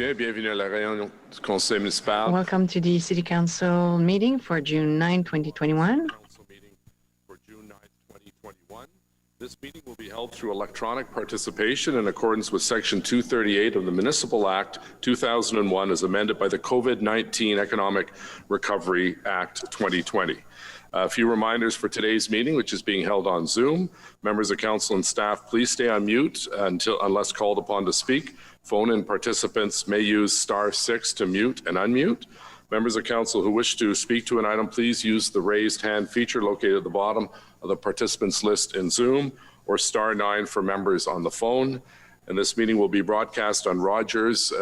Messieurs, bienvenue à la réunion du Conseil municipal. Welcome to the City Council meeting for June 9, 2021. Council meeting for June 9, 2021. This meeting will be held through electronic participation in accordance with Section 238 of the Municipal Act 2001 as amended by the COVID-19 Economic Recovery Act 2020. A few reminders for today's meeting, which is being held on Zoom. Members of council and staff, please stay on mute unless called upon to speak. Phone-in participants may use *6 to mute and unmute. Members of council who wish to speak to an item, please use the raised hand feature located at the bottom of the participants list in Zoom, or *9 for members on the phone. And this meeting will be broadcast on Rogers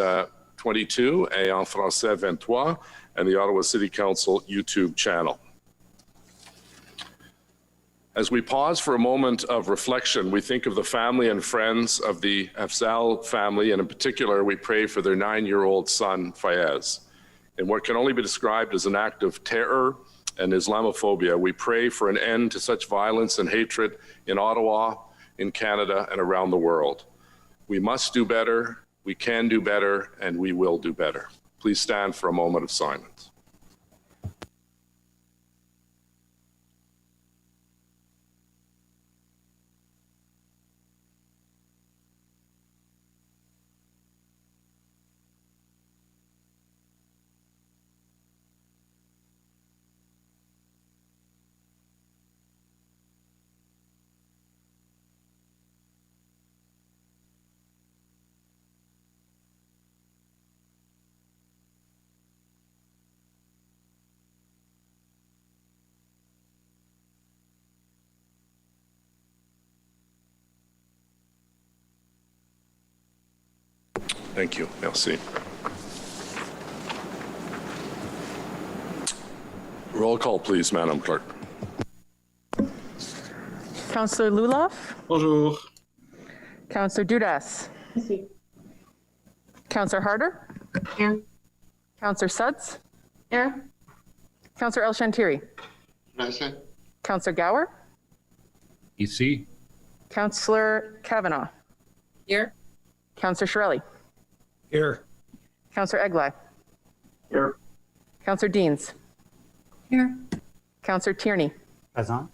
22 et en français 23 and the Ottawa City Council YouTube channel. As we pause for a moment of reflection, we think of the family and friends of the Afzal family, and in particular, we pray for their 9-year-old son, Fayez. In what can only be described as an act of terror and Islamophobia, we pray for an end to such violence and hatred in Ottawa, in Canada, and around the world. We must do better, we can do better, and we will do better. Please stand for a moment of silence. Thank you. Merci. Roll call, please, Madam Clerk. Councillor Luloff. Bonjour. Councillor Dudas. Ici. Councillor Harder. Here. Councillor Suds. Here. Councillor El Shantiri. Present. Councillor Gower. Ici. Councillor Kavanaugh. Here. Councillor Shirelli. Here. Councillor Eglai. Here. Councillor Deans. Here. Councillor Tierney. Present.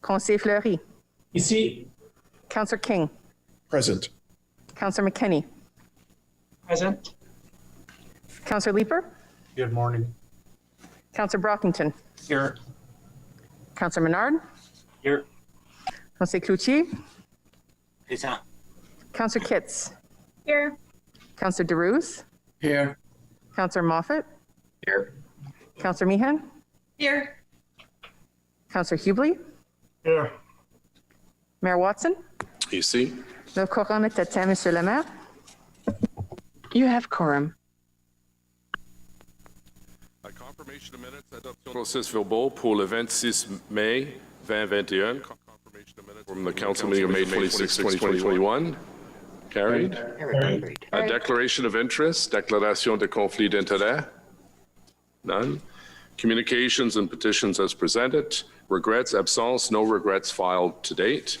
Conseiller Fleury. Ici. Councillor King. Present. Councillor McKinney. Present. Councillor Leeper. Good morning. Councillor Brockington. Here. Councillor Menard. Here. Councillor Cloutier. Present. Councillor Kitts. Here. Councillor DeRuse. Here. Councillor Moffat. Here. Councillor Meehan. Here. Councillor Hubley. Here. Mayor Watson. Ici. Le quorum est atteint, Monsieur le Maire. You have quorum. A confirmation of minutes, adoption procès-verbaux pour le 26 mai 2021. Confirmation of minutes from the council meeting of May 26, 2021. Carried. A declaration of interest, déclaration de conflit d'intérêt. None. Communications and petitions as presented. Regrets, absence, no regrets filed to date.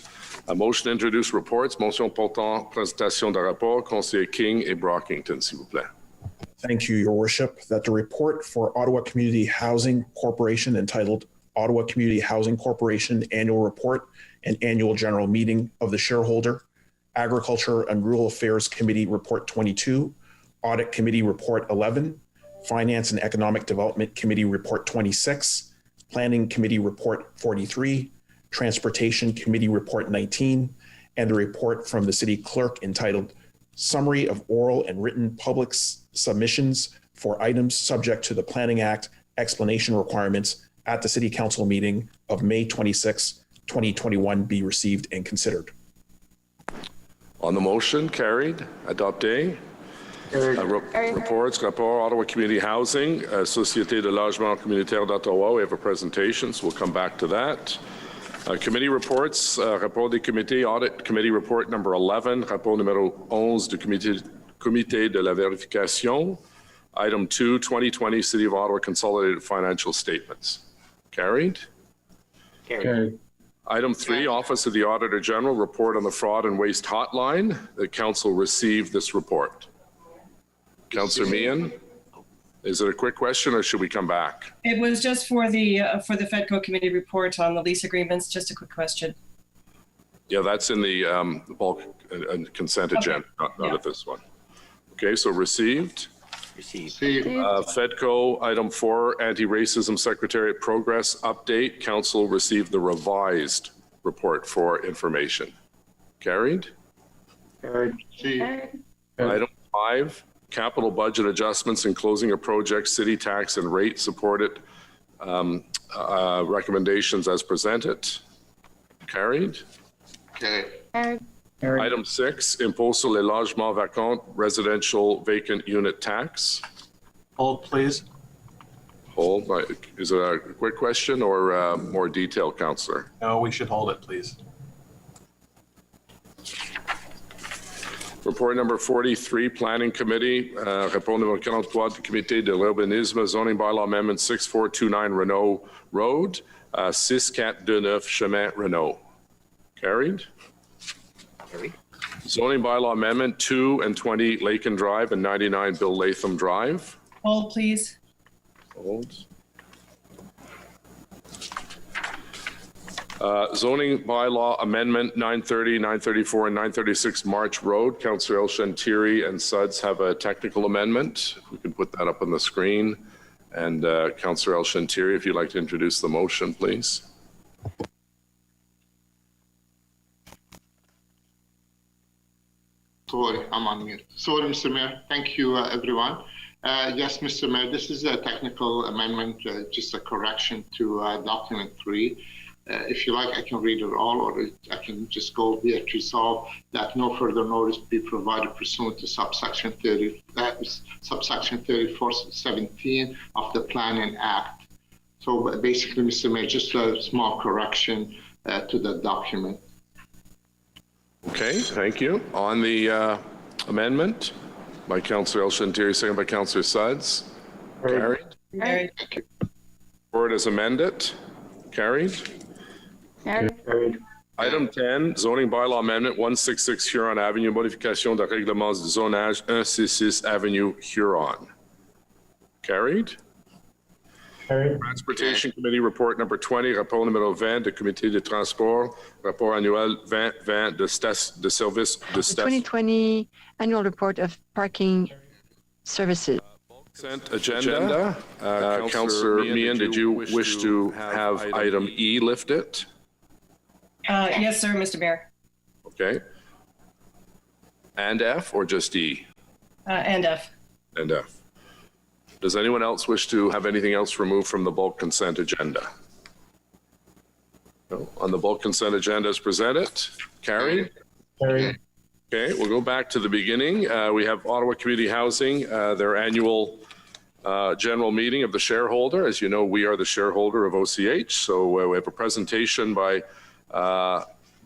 A motion to introduce reports. Motion portant présentation de rapport. Conseiller King et Brockington, s'il vous plaît. Thank you, Your Worship, that the report for Ottawa Community Housing Corporation entitled Ottawa Community Housing Corporation Annual Report and Annual General Meeting of the Shareholder, Agriculture and Rural Affairs Committee Report 22, Audit Committee Report 11, Finance and Economic Development Committee Report 26, Planning Committee Report 43, Transportation Committee Report 19, and the report from the City Clerk entitled Summary of Oral and Written Public Submissions for Items Subject to the Planning Act Explanation Requirements at the City Council meeting of May 26, 2021 be received and considered. On the motion, carried. Adopté. Reports, rapport, Ottawa Community Housing, Société de Logement Communautaire d'Ottawa. We have a presentation, so we'll come back to that. Committee reports, rapport des comités, Audit Committee Report number 11, rapport numéro 11 du Comité de la Vérification. Item 2, 2020 City of Ottawa Consolidated Financial Statements. Carried. Carried. Item 3, Office of the Auditor General, report on the fraud and waste hotline. The council received this report. Councillor Meehan, is it a quick question or should we come back? It was just for the FEDCO committee report on the lease agreements. Just a quick question. Yeah, that's in the bulk and consent agenda, not at this one. Okay, so received. FEDCO, item 4, anti-racism secretariat progress update. Council received the revised report for information. Carried. Item 5, capital budget adjustments and closing of projects, city tax and rate supported recommendations as presented. Carried. Item 6, impôt sur les logements vacants, residential vacant unit tax. Hold, please. Hold. Is it a quick question or more detailed, Councillor? No, we should hold it, please. Report number 43, Planning Committee. Rapport numéro 43 du Comité de l'urbanisme, zoning bylaw amendment 6429 Renault Road, 6429 Chemin Renault. Carried. Zoning bylaw amendment 2 and 20 Lakin Drive and 99 Bill Latham Drive. Hold, please. Hold. Zoning bylaw amendment 930, 934, and 936 March Road. Councillor El Shantiri and Suds have a technical amendment. We can put that up on the screen. And Councillor El Shantiri, if you'd like to introduce the motion, please. Sorry, I'm on mute. Sorry, Mr. Mayor. Thank you, everyone. Yes, Mr. Mayor, this is a technical amendment, just a correction to document 3. If you like, I can read it all, or I can just go be it resolved that no further notice be provided pursuant to subsection 3417 of the Planning Act. So basically, Mr. Mayor, just a small correction to the document. Okay, thank you. On the amendment by Councillor El Shantiri, second by Councillor Suds. Carried. Carried. Report as amended. Carried. Item 10, zoning bylaw amendment 166 Huron Avenue, modification de règlements de zonage 166 Avenue Huron. Carried. Transportation Committee report number 20, rapport numéro 20 du Comité de transport, rapport annuel 2020 de service de The 2020 annual report of parking services. consent agenda. Councillor Meehan, did you wish to have item E lifted? Yes, sir, Mr. Mayor. Okay. And F or just E? And F. And F. Does anyone else wish to have anything else removed from the bulk consent agenda? No. On the bulk consent agenda as presented, carried. Okay, we'll go back to the beginning. We have Ottawa Community Housing, their annual general meeting of the shareholder. As you know, we are the shareholder of OCH. So we have a presentation by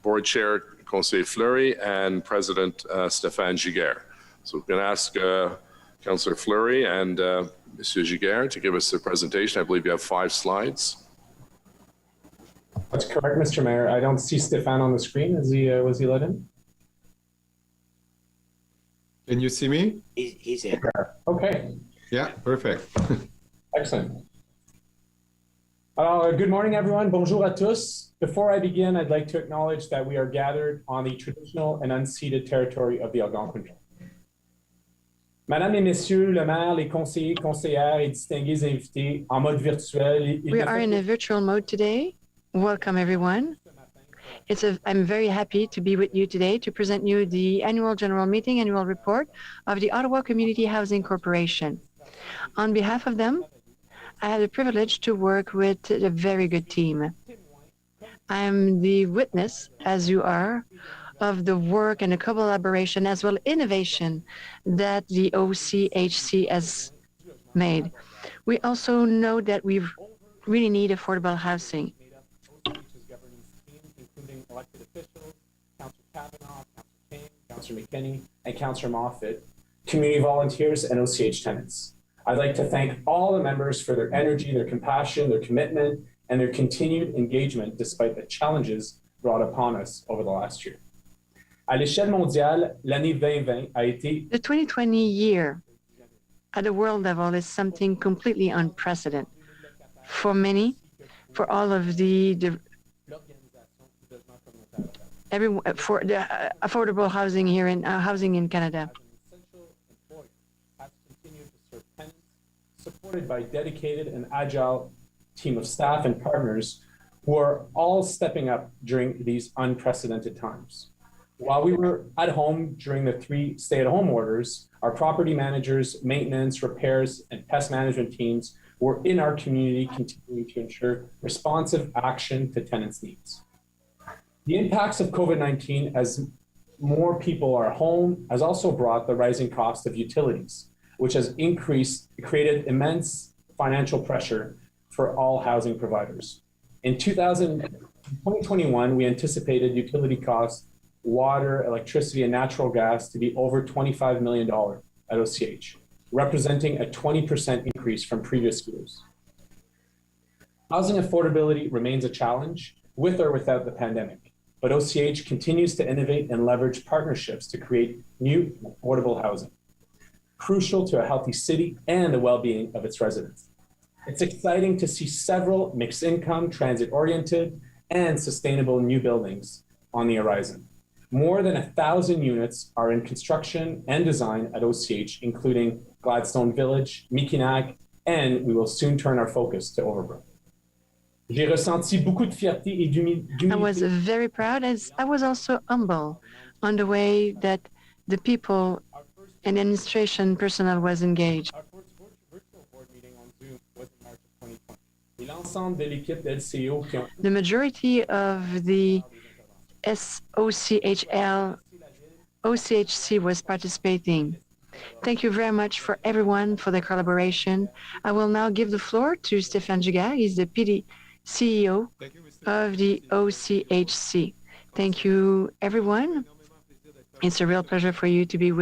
Board Chair Conseil Fleury and President Stéphane Giguère. So we're going to ask Councillor Fleury and Monsieur Giguère to give us the presentation. I believe you have 5 slides. That's correct, Mr. Mayor. I don't see Stéphane on the screen. Was he let in? Can you see me? He's in. Okay, Yeah, perfect. excellent. Good morning, everyone. Bonjour à tous. Before I begin, I'd like to acknowledge that we are gathered on the traditional and unceded territory of the Algonquin. Madame et Messieurs, le maire, les conseillers, conseillères et distingués invités en mode virtuel. We are in a virtual mode today. Welcome, everyone. I'm very happy to be with you today to present you the annual general meeting, annual report of the Ottawa Community Housing Corporation. On behalf of them, I had the privilege to work with a very good team. I'm the witness, as you are, of the work and the collaboration as well innovation that the OCHC has made. We also know that we really need affordable housing. Including elected officials, Councillor Kavanaugh, Councillor King, Councillor McKinney, and Councillor Moffat, community volunteers, and OCH tenants. I'd like to thank all the members for their energy, their compassion, their commitment, and their continued engagement despite the challenges brought upon us over the last year. À l'échelle mondiale, l'année 2020 a été The 2020 year at the world level is something completely unprecedented. For many, for all of the affordable housing here in housing in Canada. Has continued to serve tenants, supported by dedicated and agile team of staff and partners who are all stepping up during these unprecedented times. While we were at home during the 3 stay-at-home orders, our property managers, maintenance, repairs, and pest management teams were in our community continuing to ensure responsive action to tenants' needs. The impacts of COVID-19 as more people are home has also brought the rising cost of utilities, which has created immense financial pressure for all housing providers. In 2021, we anticipated utility costs, water, electricity, and natural gas to be over $25 million at OCH, representing a 20% increase from previous years. Housing affordability remains a challenge, with or without the pandemic, but OCH continues to innovate and leverage partnerships to create new affordable housing, crucial to a healthy city and the well-being of its residents. It's exciting to see several mixed income, transit-oriented, and sustainable new buildings on the horizon. More than 1,000 units are in construction and design at OCH, including Gladstone Village, Mikinak, and we will soon turn our focus to Overbrook. J'ai ressenti beaucoup de fierté et I was very proud, as I was also humble on the way that the people and administration personnel was engaged. Our first virtual board meeting on Zoom was in March of 2020. Et l'ensemble de l'équipe d'LCO qui ont The majority of the OCHC was participating. Thank you very much for everyone for the collaboration. I will now give the floor to Stéphane Giguère. He's the CEO of the OCHC. Thank you, everyone. It's a real pleasure for you to be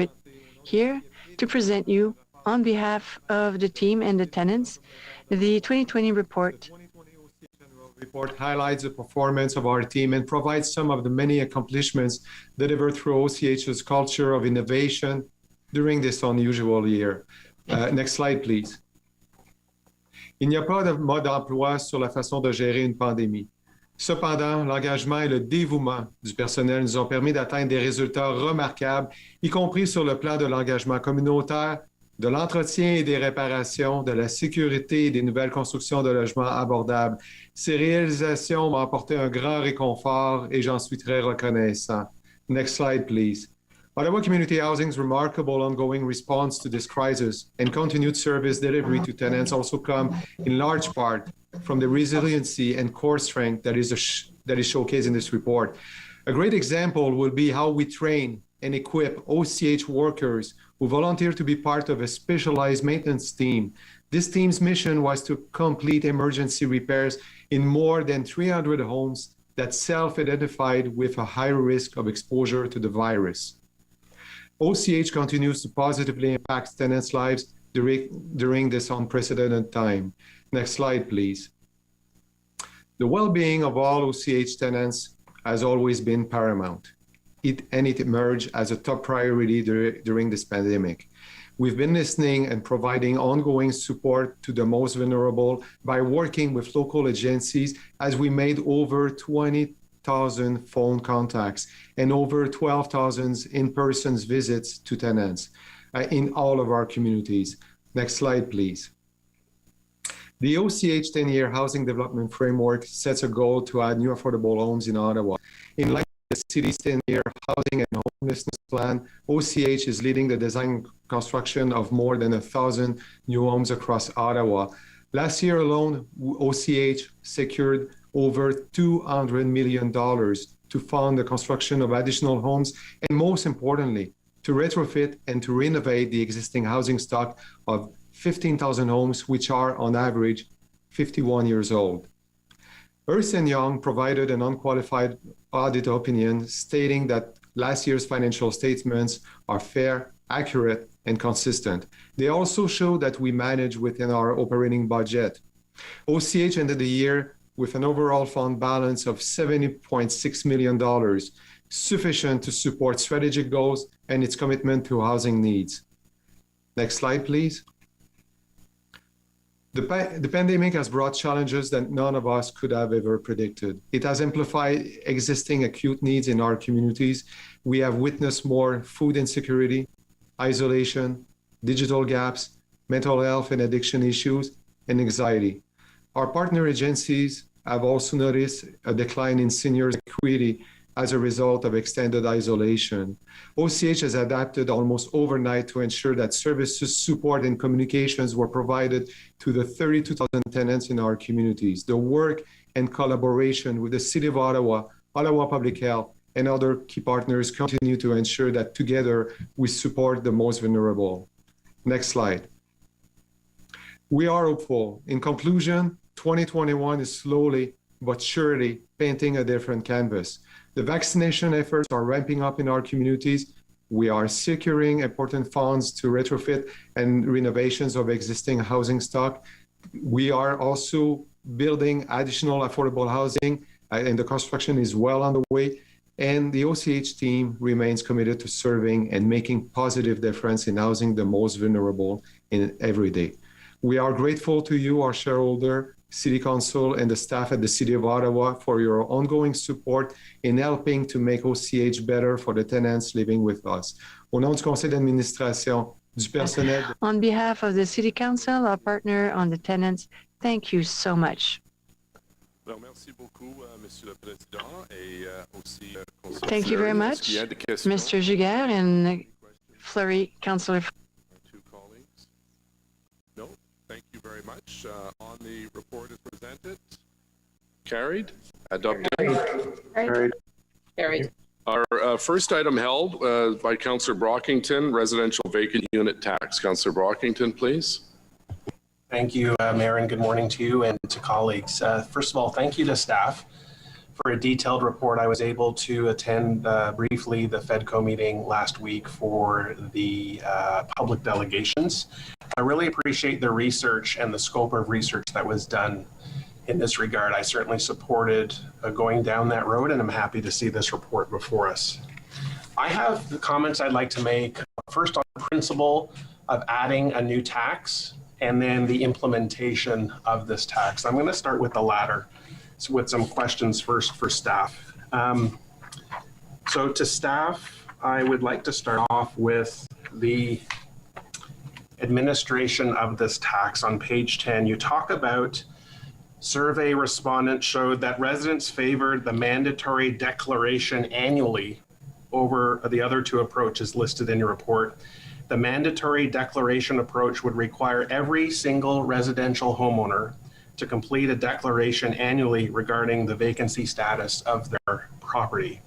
here to present you on behalf of the team and the tenants the 2020 report. Report highlights the performance of our team and provides some of the many accomplishments delivered through OCH's culture of innovation during this unusual year. Next slide, please. Il n'y a pas de mode d'emploi sur la façon de gérer une pandémie. Cependant, l'engagement et le dévouement du personnel nous ont permis d'atteindre des résultats remarquables, y compris sur le plan de l'engagement communautaire, de l'entretien et des réparations, de la sécurité et des nouvelles constructions de logements abordables. Ces réalisations m'ont apporté un grand réconfort et j'en suis très reconnaissant. Next slide, please. Ottawa Community Housing's remarkable ongoing response to this crisis and continued service delivery to tenants also come in large part from the resiliency and core strength that is showcased in this report. A great example will be how we train and equip OCH workers who volunteer to be part of a specialized maintenance team. This team's mission was to complete emergency repairs in more than 300 homes that self-identified with a high risk of exposure to the virus. OCH continues to positively impact tenants' lives during this unprecedented time. Next slide, please. The well-being of all OCH tenants has always been paramount. It emerged as a top priority during this pandemic. We've been listening and providing ongoing support to the most vulnerable by working with local agencies as we made over 20,000 phone contacts and over 12,000 in-person visits to tenants in all of our communities. Next slide, please. The OCH 10-year housing development framework sets a goal to add new affordable homes in Ottawa. In line with the city's 10-year housing and homelessness plan, OCH is leading the design and construction of more than 1,000 new homes across Ottawa. Last year alone, OCH secured over $200 million to fund the construction of additional homes, and most importantly, to retrofit and to renovate the existing housing stock of 15,000 homes, which are on average 51 years old. Ernst & Young provided an unqualified audit opinion stating that last year's financial statements are fair, accurate, and consistent. They also show that we manage within our operating budget. OCH ended the year with an overall fund balance of $70.6 million, sufficient to support strategic goals and its commitment to housing needs. Next slide, please. The pandemic has brought challenges that none of us could have ever predicted. It has amplified existing acute needs in our communities. We have witnessed more food insecurity, isolation, digital gaps, mental health and addiction issues, and anxiety. Our partner agencies have also noticed a decline in seniors' acuity as a result of extended isolation. OCH has adapted almost overnight to ensure that services, support, and communications were provided to the 32,000 tenants in our communities. The work and collaboration with the City of Ottawa, Ottawa Public Health, and other key partners continue to ensure that together we support the most vulnerable. Next slide. We are hopeful. In conclusion, 2021 is slowly but surely painting a different canvas. The vaccination efforts are ramping up in our communities. We are securing important funds to retrofit and renovations of existing housing stock. We are also building additional affordable housing, and the construction is well underway. And the OCH team remains committed to serving and making positive difference in housing the most vulnerable in every day. We are grateful to you, our shareholder, City Council, and the staff at the City of Ottawa for your ongoing support in helping to make OCH better for the tenants living with us. Au nom du Conseil d'administration, du personnel. On behalf of the City Council, our partner on the tenants, thank you so much. Merci beaucoup, Monsieur le Président, et aussi Thank you very much, Mr. Giguère and Fleury, Councillor. Two colleagues. No, thank you very much. On the report as presented, carried, adopted. Carried. Our first item held by Councillor Brockington, residential vacant unit tax. Councillor Brockington, please. Thank you, Mayor, and good morning to you and to colleagues. First of all, thank you to staff for a detailed report. I was able to attend briefly the FEDCO meeting last week for the public delegations. I really appreciate the research and the scope of research that was done in this regard. I certainly supported going down that road, and I'm happy to see this report before us. I have the comments I'd like to make. First, on the principle of adding a new tax, and then the implementation of this tax. I'm going to start with the latter, so with some questions first for staff. So to staff, I would like to start off with the administration of this tax. On page 10, you talk about survey respondents showed that residents favored the mandatory declaration annually over the other two approaches listed in your report. The mandatory declaration approach would require every single residential homeowner to complete a declaration annually regarding the vacancy status of their property.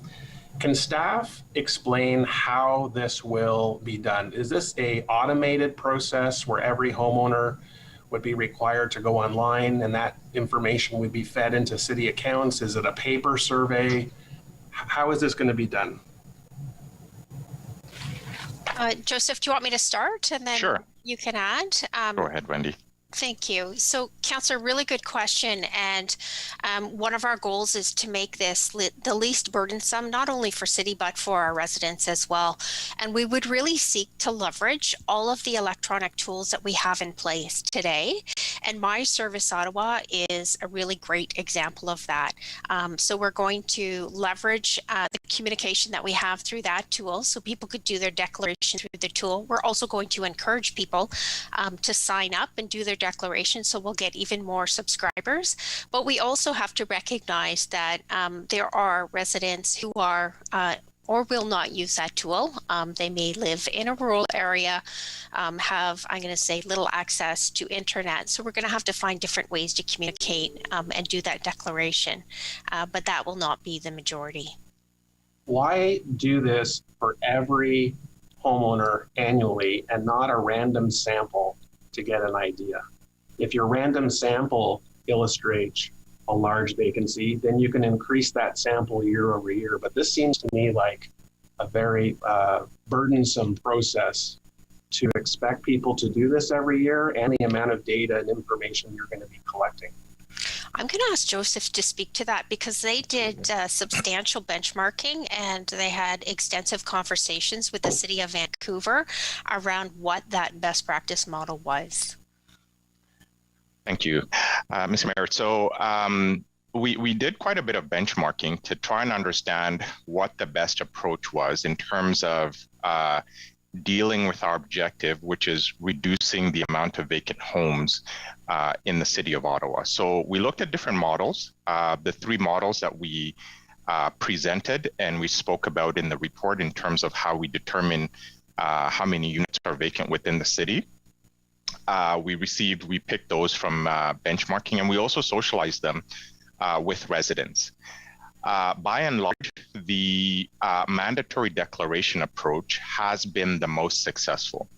Can staff explain how this will be done? Is this an automated process where every homeowner would be required to go online and that information would be fed into city accounts? Is it a paper survey? How is this going to be done? Joseph, do you want me to start and then Sure. you can add? Go ahead, Wendy. Thank you. So, Councillor, really good question. And one of our goals is to make this the least burdensome, not only for City, but for our residents as well. And we would really seek to leverage all of the electronic tools that we have in place today. And My Service Ottawa is a really great example of that. So we're going to leverage the communication that we have through that tool so people could do their declaration through the tool. We're also going to encourage people to sign up and do their declaration, so we'll get even more subscribers. But we also have to recognize that there are residents who are or will not use that tool. They may live in a rural area, have, I'm going to say, little access to internet. So we're going to have to find different ways to communicate and do that declaration. But that will not be the majority. Why do this for every homeowner annually and not a random sample to get an idea? If your random sample illustrates a large vacancy, then you can increase that sample year over year. But this seems to me like a very burdensome process to expect people to do this every year, and the amount of data and information you're going to be collecting. I'm going to ask Joseph to speak to that because they did substantial benchmarking and they had extensive conversations with the City of Vancouver around what that best practice model was. Thank you, Mr. Mayor. So we did quite a bit of benchmarking to try and understand what the best approach was in terms of dealing with our objective, which is reducing the amount of vacant homes in the city of Ottawa. So we looked at different models. The three models that we presented and we spoke about in the report in terms of how we determine how many units are vacant within the city. We picked those from benchmarking, and we also socialized them with residents. By and large, the mandatory declaration approach has been the most successful.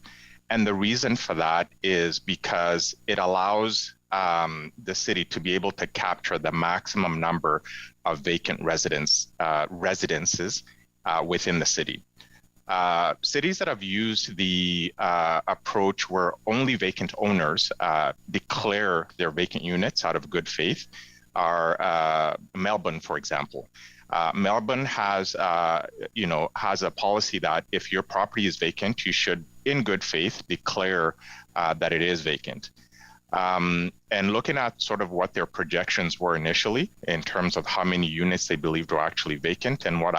And the reason for that is because it allows the city to be able to capture the maximum number of vacant residences within the city. Cities that have used the approach where only vacant owners declare their vacant units out of good faith are Melbourne, for example. Melbourne has a policy that if your property is vacant, you should, in good faith, declare that it is vacant. And looking at sort of what their projections were initially in terms of how many units they believed were actually vacant and what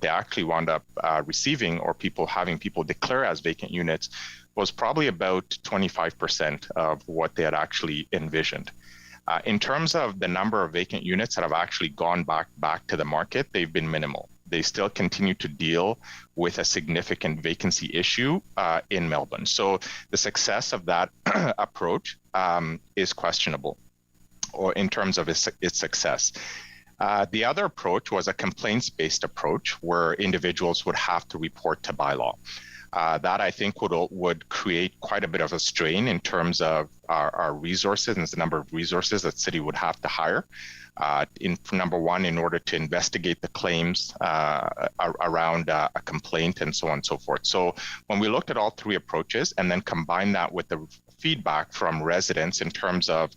they actually wound up receiving or having people declare as vacant units was probably about 25% of what they had actually envisioned. In terms of the number of vacant units that have actually gone back to the market, they've been minimal. They still continue to deal with a significant vacancy issue in Melbourne. So the success of that approach is questionable, or in terms of its success. The other approach was a complaints-based approach where individuals would have to report to bylaw. That I think would create quite a bit of a strain in terms of our resources and the number of resources that city would have to hire. Number one, in order to investigate the claims around a complaint and so on and so forth. So when we looked at all three approaches and then combined that with the feedback from residents in terms of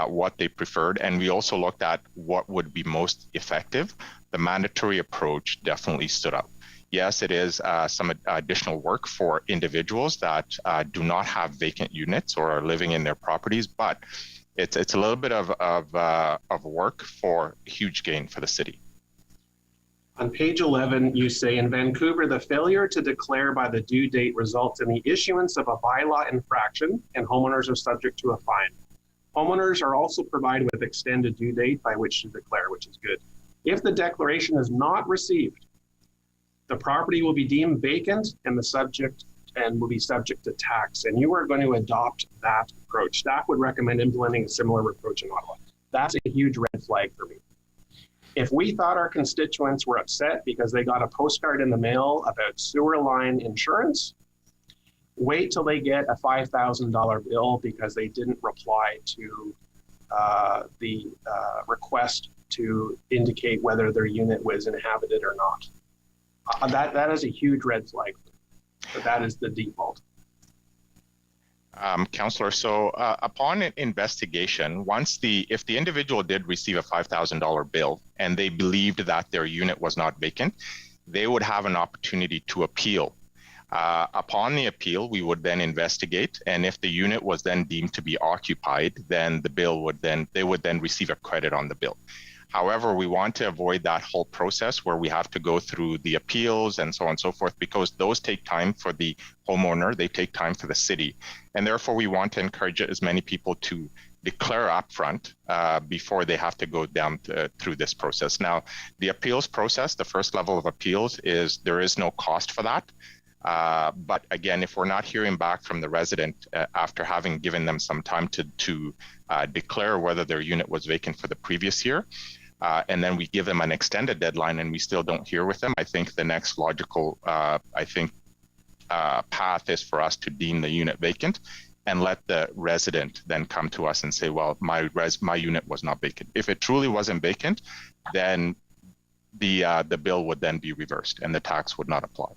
what they preferred, and we also looked at what would be most effective, the mandatory approach definitely stood up. Yes, it is some additional work for individuals that do not have vacant units or are living in their properties, but it's a little bit of work for huge gain for the city. On page 11, you say, in Vancouver, the failure to declare by the due date results in the issuance of a bylaw infraction, and homeowners are subject to a fine. Homeowners are also provided with extended due date by which to declare, which is good. If the declaration is not received, the property will be deemed vacant and will be subject to tax. And you are going to adopt that approach. Staff would recommend implementing a similar approach in Ottawa. That's a huge red flag for me. If we thought our constituents were upset because they got a postcard in the mail about sewer line insurance, wait till they get a $5,000 bill because they didn't reply to the request to indicate whether their unit was inhabited or not. That is a huge red flag, but that is the default. Councillor, so upon investigation, if the individual did receive a $5,000 bill and they believed that their unit was not vacant, they would have an opportunity to appeal. Upon the appeal, we would then investigate, and if the unit was then deemed to be occupied, then they would then receive a credit on the bill. However, we want to avoid that whole process where we have to go through the appeals and so on and so forth, because those take time for the homeowner, they take time for the city. And therefore, we want to encourage as many people to declare upfront before they have to go down through this process. Now, the appeals process, the first level of appeals there is no cost for that. But again, if we're not hearing back from the resident after having given them some time to declare whether their unit was vacant for the previous year, and then we give them an extended deadline and we still don't hear with them, I think the next logical path is for us to deem the unit vacant and let the resident then come to us and say, well, my unit was not vacant. If it truly wasn't vacant, then the bill would then be reversed and the tax would not apply.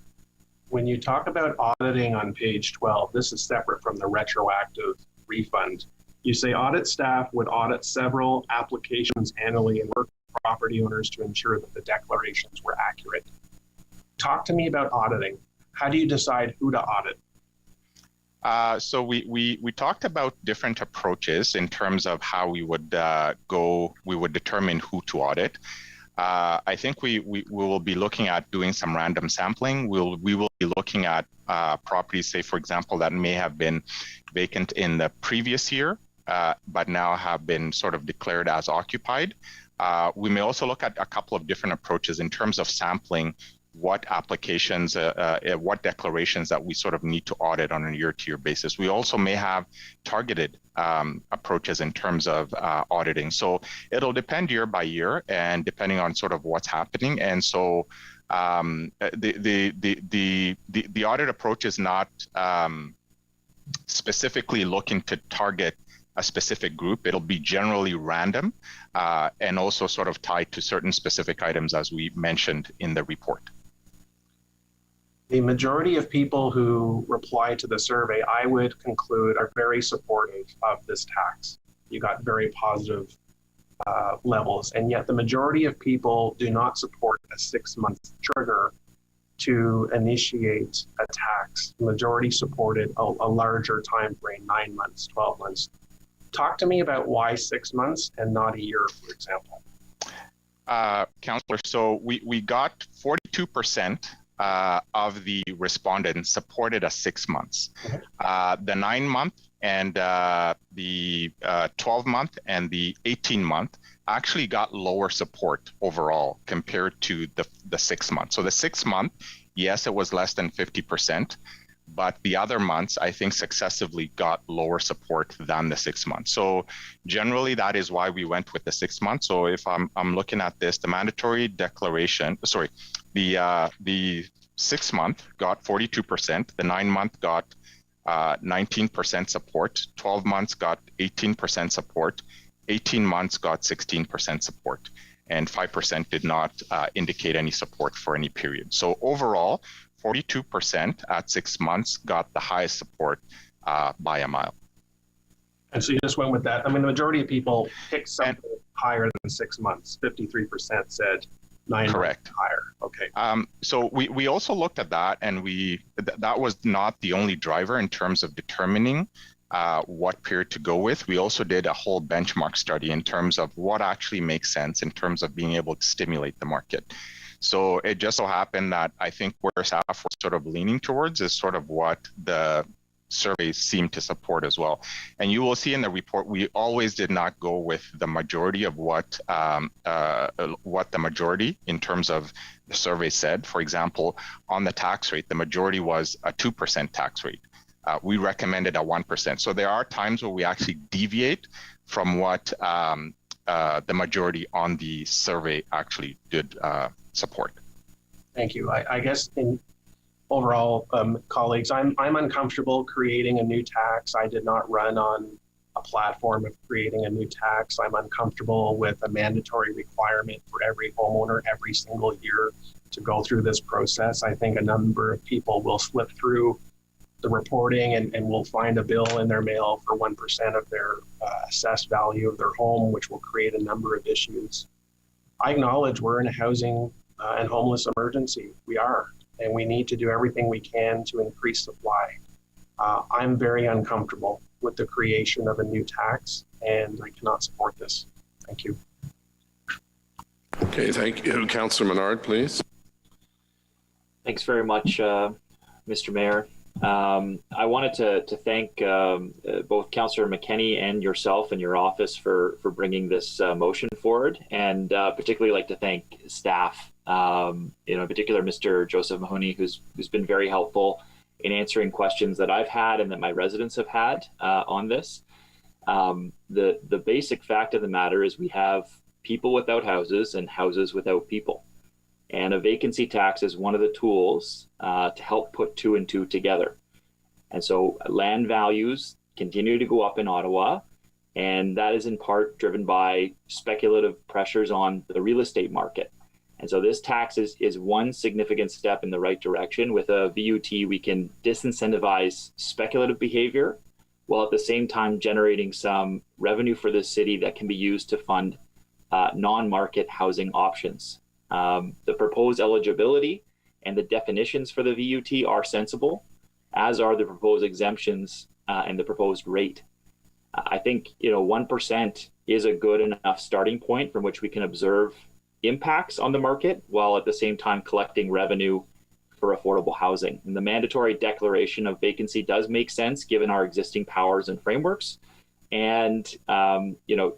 When you talk about auditing on page 12, this is separate from the retroactive refund. You say audit staff would audit several applications annually and work with property owners to ensure that the declarations were accurate. Talk to me about auditing. How do you decide who to audit? So we talked about different approaches in terms of how we would determine who to audit. I think we will be looking at doing some random sampling. We will be looking at properties, say, for example, that may have been vacant in the previous year, but now have been sort of declared as occupied. We may also look at a couple of different approaches in terms of sampling what applications, what declarations that we sort of need to audit on a year-to-year basis. We also may have targeted approaches in terms of auditing. So it'll depend year by year and depending on sort of what's happening. And so the audit approach is not specifically looking to target a specific group. It'll be generally random and also sort of tied to certain specific items as we mentioned in the report. The majority of people who reply to the survey, I would conclude, are very supportive of this tax. You got very positive levels, and yet the majority of people do not support a 6-month trigger to initiate a tax. The majority supported a larger time frame, 9 months, 12 months. Talk to me about why 6 months and not a year, for example. Councillor, so we got 42% of the respondents supported a 6 months. The 9 month and the 12 month and the 18 month actually got lower support overall compared to the 6 months. So the 6 month, yes, it was less than 50%, but the other months I think successively got lower support than the 6 months. So generally that is why we went with the 6 months. So if I'm looking at this, the mandatory declaration, sorry, the 6 month got 42%, the 9 month got 19% support, 12 months got 18% support, 18 months got 16% support, and 5% did not indicate any support for any period. So overall, 42% at 6 months got the highest support by a mile. And so you just went with that. I mean, the majority of people picked something higher than 6 months. 53% said 9 Correct. months higher. Okay. So we also looked at that, and that was not the only driver in terms of determining what period to go with. We also did a whole benchmark study in terms of what actually makes sense in terms of being able to stimulate the market. So it just so happened that I think where staff were sort of leaning towards is sort of what the surveys seem to support as well. And you will see in the report, we always did not go with the majority of what the majority in terms of the survey said. For example, on the tax rate, the majority was a 2% tax rate. We recommended a 1%. So there are times where we actually deviate from what the majority on the survey actually did support. Thank you. I guess in overall, colleagues, I'm uncomfortable creating a new tax. I did not run on a platform of creating a new tax. I'm uncomfortable with a mandatory requirement for every homeowner every single year to go through this process. I think a number of people will slip through the reporting and will find a bill in their mail for 1% of their assessed value of their home, which will create a number of issues. I acknowledge we're in a housing and homeless emergency. We are, and we need to do everything we can to increase supply. I'm very uncomfortable with the creation of a new tax, and I cannot support this. Thank you. Okay, thank you. Councillor Menard, please. Thanks very much, Mr. Mayor. I wanted to thank both Councillor McKenney and yourself and your office for bringing this motion forward, and particularly like to thank staff, in particular Mr. Joseph Mahoney, who's been very helpful in answering questions that I've had and that my residents have had on this. The basic fact of the matter is we have people without houses and houses without people. And a vacancy tax is one of the tools to help put two and two together. And so land values continue to go up in Ottawa, and that is in part driven by speculative pressures on the real estate market. And so this tax is one significant step in the right direction. With a VUT, we can disincentivize speculative behavior while at the same time generating some revenue for the city that can be used to fund non-market housing options. The proposed eligibility and the definitions for the VUT are sensible. as are the proposed exemptions and the proposed rate. I think 1% is a good enough starting point from which we can observe impacts on the market while at the same time collecting revenue for affordable housing. And the mandatory declaration of vacancy does make sense given our existing powers and frameworks, and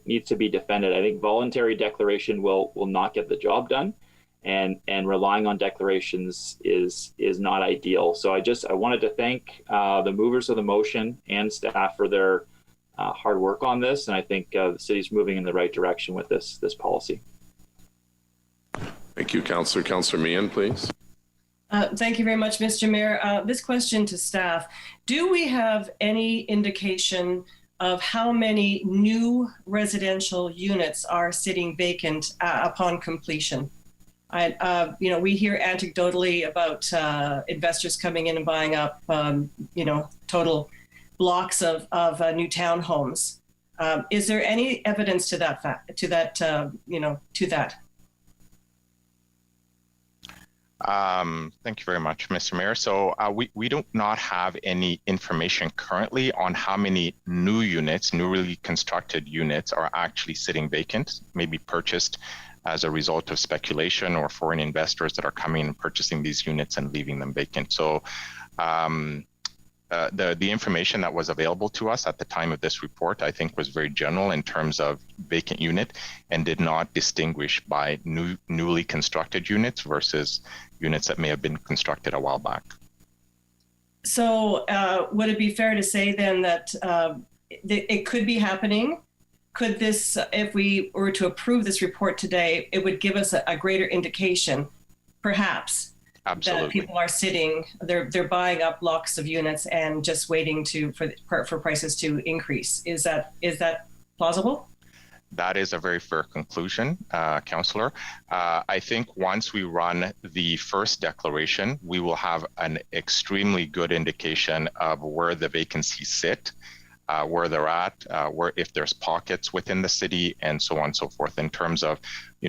needs to be defended. I think voluntary declaration will not get the job done, and relying on declarations is not ideal. So I wanted to thank the movers of the motion and staff for their hard work on this, and I think the city's moving in the right direction with this policy. Thank you, Councillor. Councillor Meehan, please. Thank you very much, Mr. Mayor. This question to staff: do we have any indication of how many new residential units are sitting vacant upon completion? We hear anecdotally about investors coming in and buying up, total blocks of new townhomes. Is there any evidence to that fact? To that? Thank you very much, Mr. Mayor. So we do not have any information currently on how many new units, newly constructed units, are actually sitting vacant, maybe purchased as a result of speculation or foreign investors that are coming and purchasing these units and leaving them vacant. So the information that was available to us at the time of this report, I think, was very general in terms of vacant unit and did not distinguish by newly constructed units versus units that may have been constructed a while back. So would it be fair to say then that it could be happening? Could this, if we were to approve this report today, it would give us a greater indication, perhaps, absolutely, that people are sitting, they're buying up blocks of units and just waiting for prices to increase. Is that plausible? That is a very fair conclusion, Councillor. I think once we run the first declaration, we will have an extremely good indication of where the vacancies sit, where they're at, where if there's pockets within the city, and so on and so forth, in terms of,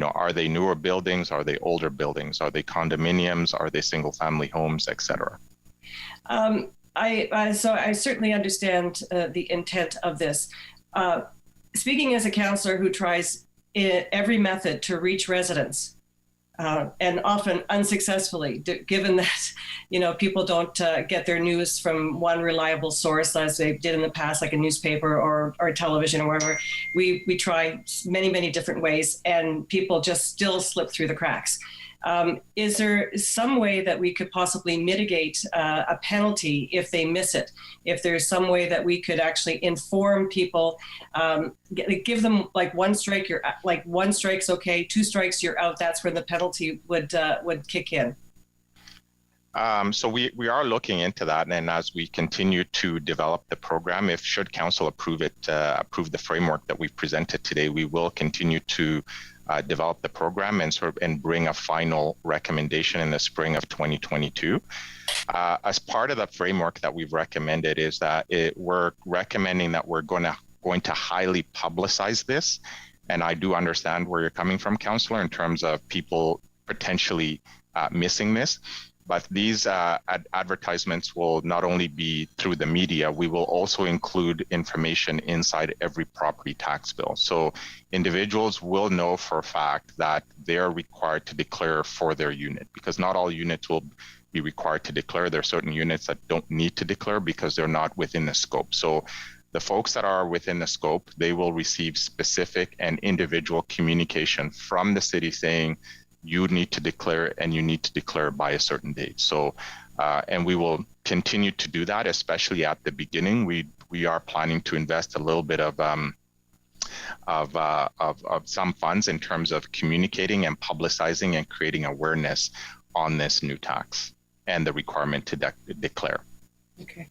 are they newer buildings, are they older buildings, are they condominiums, are they single family homes, etc. So I certainly understand the intent of this. Speaking as a councillor who tries every method to reach residents, and often unsuccessfully, given that people don't get their news from one reliable source as they did in the past, like a newspaper or television or wherever. We try many different ways, and people just still slip through the cracks. Is there some way that we could possibly mitigate a penalty if they miss it? If there's some way that we could actually inform people, give them like one strike, one strike's okay, two strikes, you're out. That's when the penalty would kick in. So we are looking into that, and as we continue to develop the program, if should council approve the framework that we've presented today, we will continue to develop the program and bring a final recommendation in the spring of 2022. As part of the framework that we've recommended is that we're recommending that we're going to highly publicize this, and I do understand where you're coming from, Councillor, in terms of people potentially missing this. But these advertisements will not only be through the media, we will also include information inside every property tax bill. So individuals will know for a fact that they're required to declare for their unit, because not all units will be required to declare. There are certain units that don't need to declare because they're not within the scope. So the folks that are within the scope, they will receive specific and individual communication from the city saying, you need to declare, and you need to declare by a certain date. So, and we will continue to do that, especially at the beginning. We are planning to invest a little bit of some funds in terms of communicating and publicizing and creating awareness on this new tax and the requirement to declare. Okay.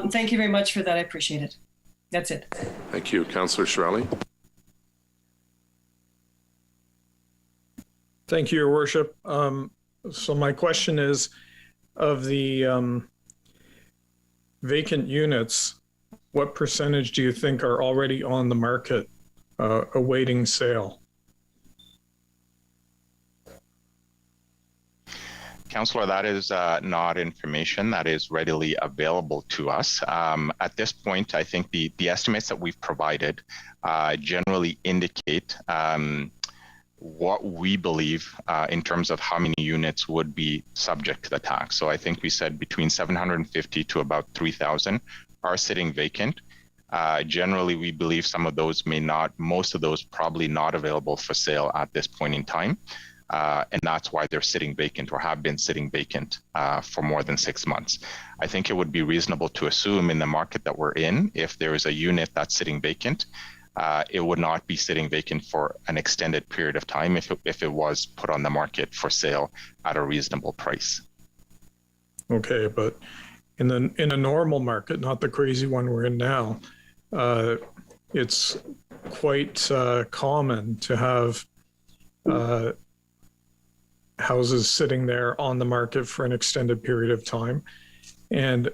Thank you very much for that. I appreciate it. That's it. Thank you. Councillor Shirelli. Thank you, Your Worship. So my question is, of the vacant units, what percentage do you think are already on the market awaiting sale? Councillor, that is not information that is readily available to us. At this point, I think the estimates that we've provided generally indicate what we believe in terms of how many units would be subject to the tax. So I think we said between 750 to about 3,000 are sitting vacant. Generally, we believe some of those may not, most of those probably not available for sale at this point in time. And that's why they're sitting vacant or have been sitting vacant for more than 6 months. I think it would be reasonable to assume in the market that we're in, if there is a unit that's sitting vacant, it would not be sitting vacant for an extended period of time if it was put on the market for sale at a reasonable price. Okay, but in a normal market, not the crazy one we're in now, it's quite common to have houses sitting there on the market for an extended period of time. And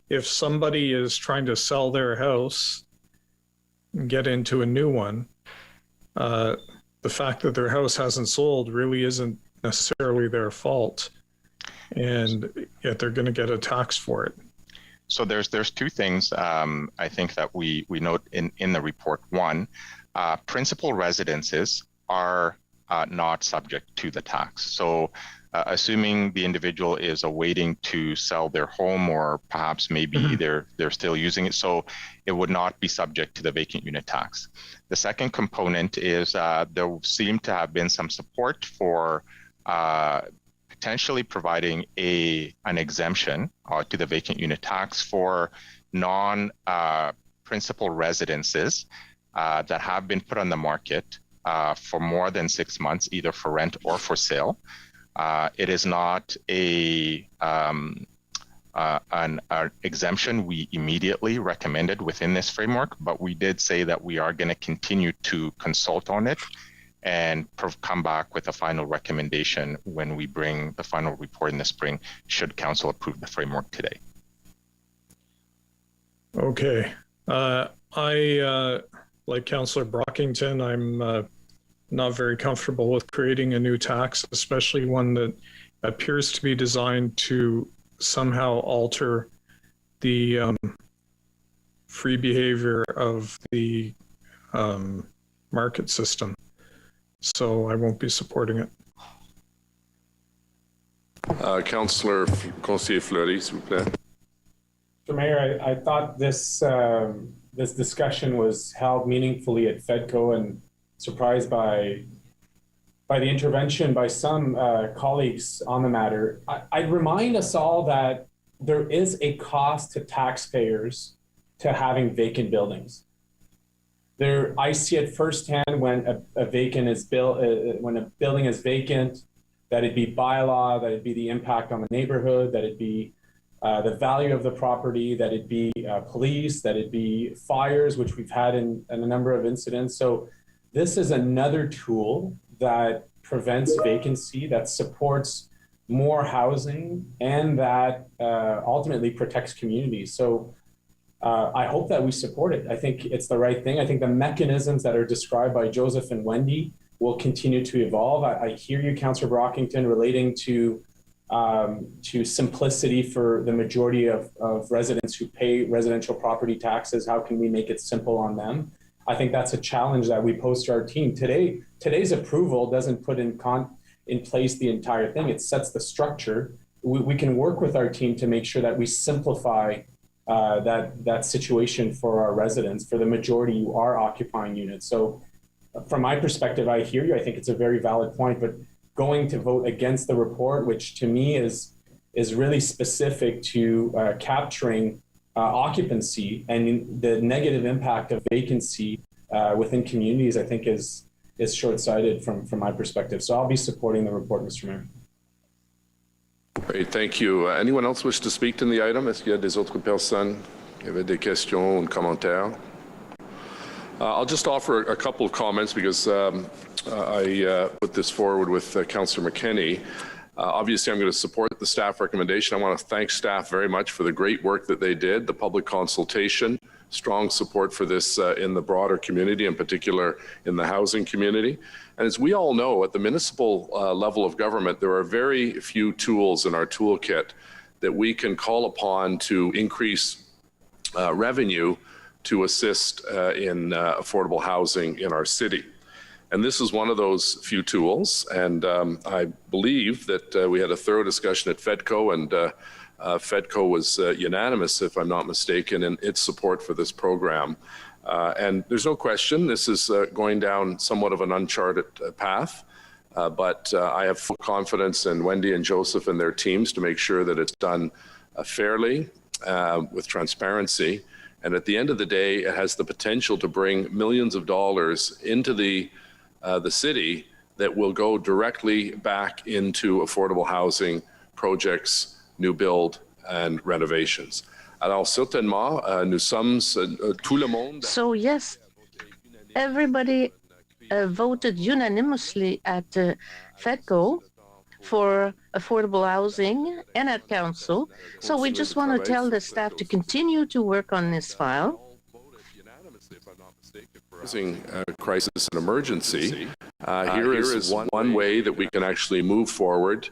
if somebody is trying to sell their house and get into a new one, the fact that their house hasn't sold really isn't necessarily their fault. And yet they're going to get a tax for it. So there's two things I think that we note in the report. One, principal residences are not subject to the tax. So assuming the individual is awaiting to sell their home, or perhaps maybe they're still using it, so it would not be subject to the vacant unit tax. The second component is there seemed to have been some support for potentially providing an exemption to the vacant unit tax for non-principal residences that have been put on the market for more than 6 months, either for rent or for sale. It is not an exemption we immediately recommended within this framework, but we did say that we are going to continue to consult on it and come back with a final recommendation when we bring the final report in the spring, should council approve the framework today. Okay. I, like Councillor Brockington, I'm not very comfortable with creating a new tax, especially one that appears to be designed to somehow alter the free behavior of the market system. So I won't be supporting it. Councillor Conseiller Fleury, s'il vous plaît. Mr. Mayor, I thought this this discussion was held meaningfully at FEDCO, and surprised by the intervention by some colleagues on the matter. I'd remind us all that there is a cost to taxpayers to having vacant buildings. I see it firsthand when a vacant is built, when a building is vacant, that it be bylaw, that it be the impact on the neighborhood, that it be the value of the property, that it be police, that it be fires, which we've had in a number of incidents. So this is another tool that prevents vacancy, that supports more housing, and that ultimately protects communities. So I hope that we support it. I think it's the right thing. I think the mechanisms that are described by Joseph and Wendy will continue to evolve. I hear you, Councillor Brockington, relating to simplicity for the majority of residents who pay residential property taxes. How can we make it simple on them? I think that's a challenge that we pose to our team. Today's approval doesn't put in place the entire thing. It sets the structure. We can work with our team to make sure that we simplify that situation for our residents, for the majority who are occupying units. So from my perspective, I hear you. I think it's a very valid point, but going to vote against the report, which to me is really specific to capturing occupancy and the negative impact of vacancy within communities, I think is short-sighted from my perspective. So I'll be supporting the report, Mr. Mayor. Great, thank you. Anyone else wish to speak to the item? Est-ce qu'il y a des autres personnes qui avaient des questions ou commentaires? I'll just offer a couple of comments because I put this forward with Councillor McKenney. Obviously, I'm going to support the staff recommendation. I want to thank staff very much for the great work that they did, the public consultation, strong support for this in the broader community, in particular in the housing community. And as we all know, at the municipal level of government, there are very few tools in our toolkit that we can call upon to increase revenue to assist in affordable housing in our city. And this is one of those few tools. And I believe that we had a thorough discussion at FEDCO, and FEDCO was unanimous, if I'm not mistaken, in its support for this program. And there's no question this is going down somewhat of an uncharted path. But I have full confidence in Wendy and Joseph and their teams to make sure that it's done fairly, with transparency. And at the end of the day, it has the potential to bring millions of dollars into the city that will go directly back into affordable housing projects, new build and renovations. Alors certainement, nous sommes tout le monde. So yes, everybody voted unanimously at FEDCO for affordable housing and at council. So we just want to tell the staff to continue to work on this file. Housing crisis and emergency. Here is one way that we can actually move forward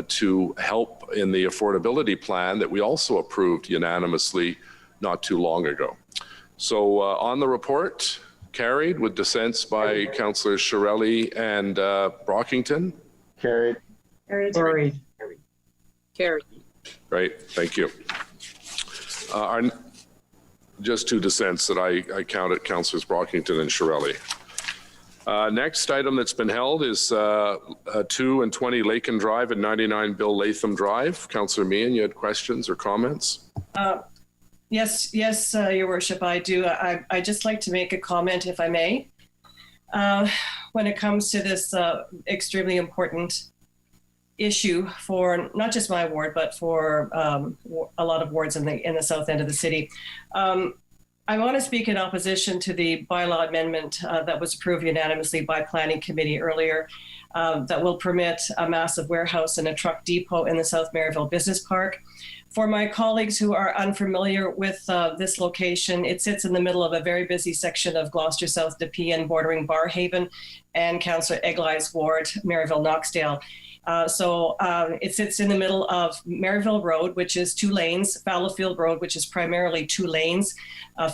to help in the affordability plan that we also approved unanimously not too long ago. So on the report, carried with dissents by Councillors Shirelli and Brockington. Carried. Carried. Carried. Right, thank you. Just two dissents that I counted, Councillors Brockington and Shirelli. Next item that's been held is 2 and 20 Lakin Drive and 99 Bill Latham Drive. Councillor Meehan, you had questions or comments? Yes, Your Worship, I do. I just like to make a comment, if I may, when it comes to this extremely important issue for not just my ward, but for a lot of wards in the south end of the city. I want to speak in opposition to the bylaw amendment that was approved unanimously by Planning Committee earlier that will permit a massive warehouse and a truck depot in the South Maryville Business Park. For my colleagues who are unfamiliar with this location, it sits in the middle of a very busy section of Gloucester South Nepean bordering Barrhaven and Councillor Eglai's ward, Maryville-Knoxdale. So it sits in the middle of Maryville Road, which is 2 lanes, Fallowfield Road, which is primarily 2 lanes,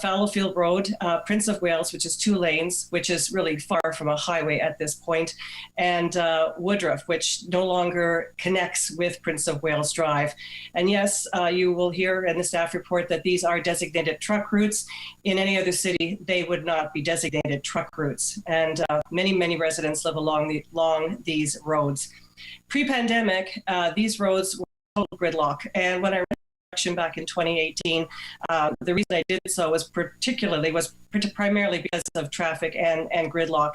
Fallowfield Road, Prince of Wales, which is 2 lanes, which is really far from a highway at this point, and Woodruff, which no longer connects with Prince of Wales Drive. And yes, you will hear in the staff report that these are designated truck routes. In any other city, they would not be designated truck routes. And many residents live along these roads. Pre-pandemic, these roads were total gridlock. And when I ran election back in 2018, the reason I did so was primarily because of traffic and gridlock.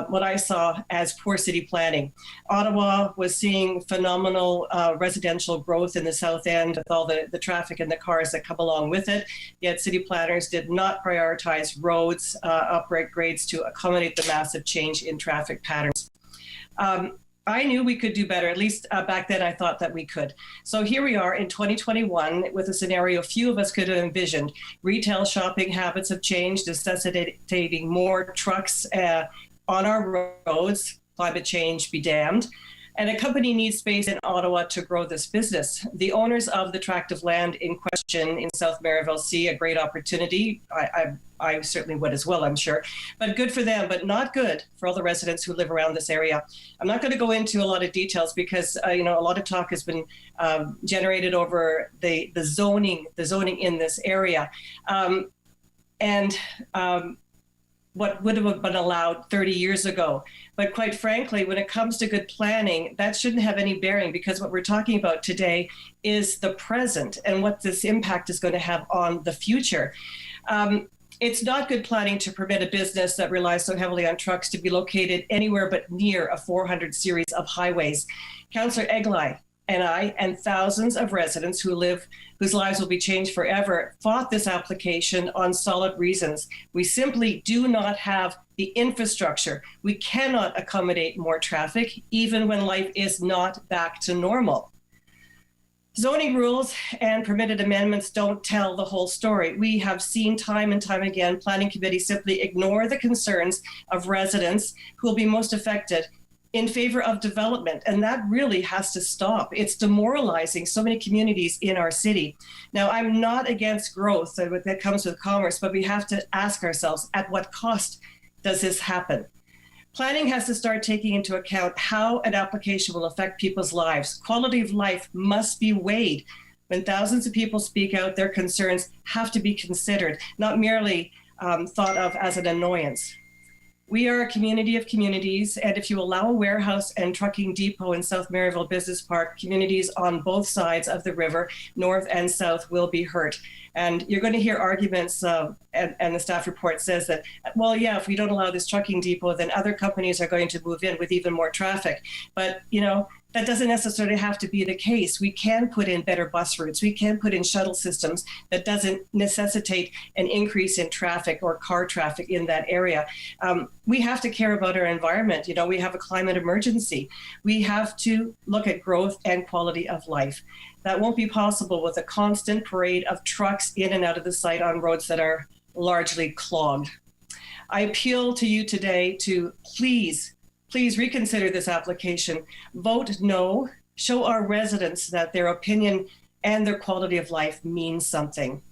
What I saw as poor city planning. Ottawa was seeing phenomenal residential growth in the south end with all the traffic and the cars that come along with it. Yet city planners did not prioritize roads, upgrades to accommodate the massive change in traffic patterns. I knew we could do better. At least back then I thought that we could. So here we are in 2021 with a scenario few of us could have envisioned. Retail shopping habits have changed, necessitating more trucks on our roads. Climate change be damned. And a company needs space in Ottawa to grow this business. The owners of the tract of land in question in South Maryville see a great opportunity. I certainly would as well, I'm sure. But good for them, but not good for all the residents who live around this area. I'm not going to go into a lot of details because a lot of talk has been generated over the zoning in this area. What would have been allowed 30 years ago. But quite frankly, when it comes to good planning, that shouldn't have any bearing because what we're talking about today is the present and what this impact is going to have on the future. It's not good planning to permit a business that relies so heavily on trucks to be located anywhere but near a 400 series of highways. Councillor Eglai and I and thousands of residents whose lives will be changed forever fought this application on solid reasons. We simply do not have the infrastructure. We cannot accommodate more traffic, even when life is not back to normal. Zoning rules and permitted amendments don't tell the whole story. We have seen time and time again, planning committees simply ignore the concerns of residents who will be most affected in favor of development. And that really has to stop. It's demoralizing so many communities in our city. Now, I'm not against growth that comes with commerce, but we have to ask ourselves, at what cost does this happen? Planning has to start taking into account how an application will affect people's lives. Quality of life must be weighed. When thousands of people speak out, their concerns have to be considered, not merely thought of as an annoyance. We are a community of communities, and if you allow a warehouse and trucking depot in South Maryville Business Park, communities on both sides of the river, north and south, will be hurt. And you're going to hear arguments, and the staff report says that, well, yeah, if we don't allow this trucking depot, then other companies are going to move in with even more traffic. But, you know, that doesn't necessarily have to be the case. We can put in better bus routes. We can put in shuttle systems that doesn't necessitate an increase in traffic or car traffic in that area. We have to care about our environment. You know, we have a climate emergency. We have to look at growth and quality of life. That won't be possible with a constant parade of trucks in and out of the site on roads that are largely clogged. I appeal to you today to please reconsider this application. Vote no. Show our residents that their opinion and their quality of life means something.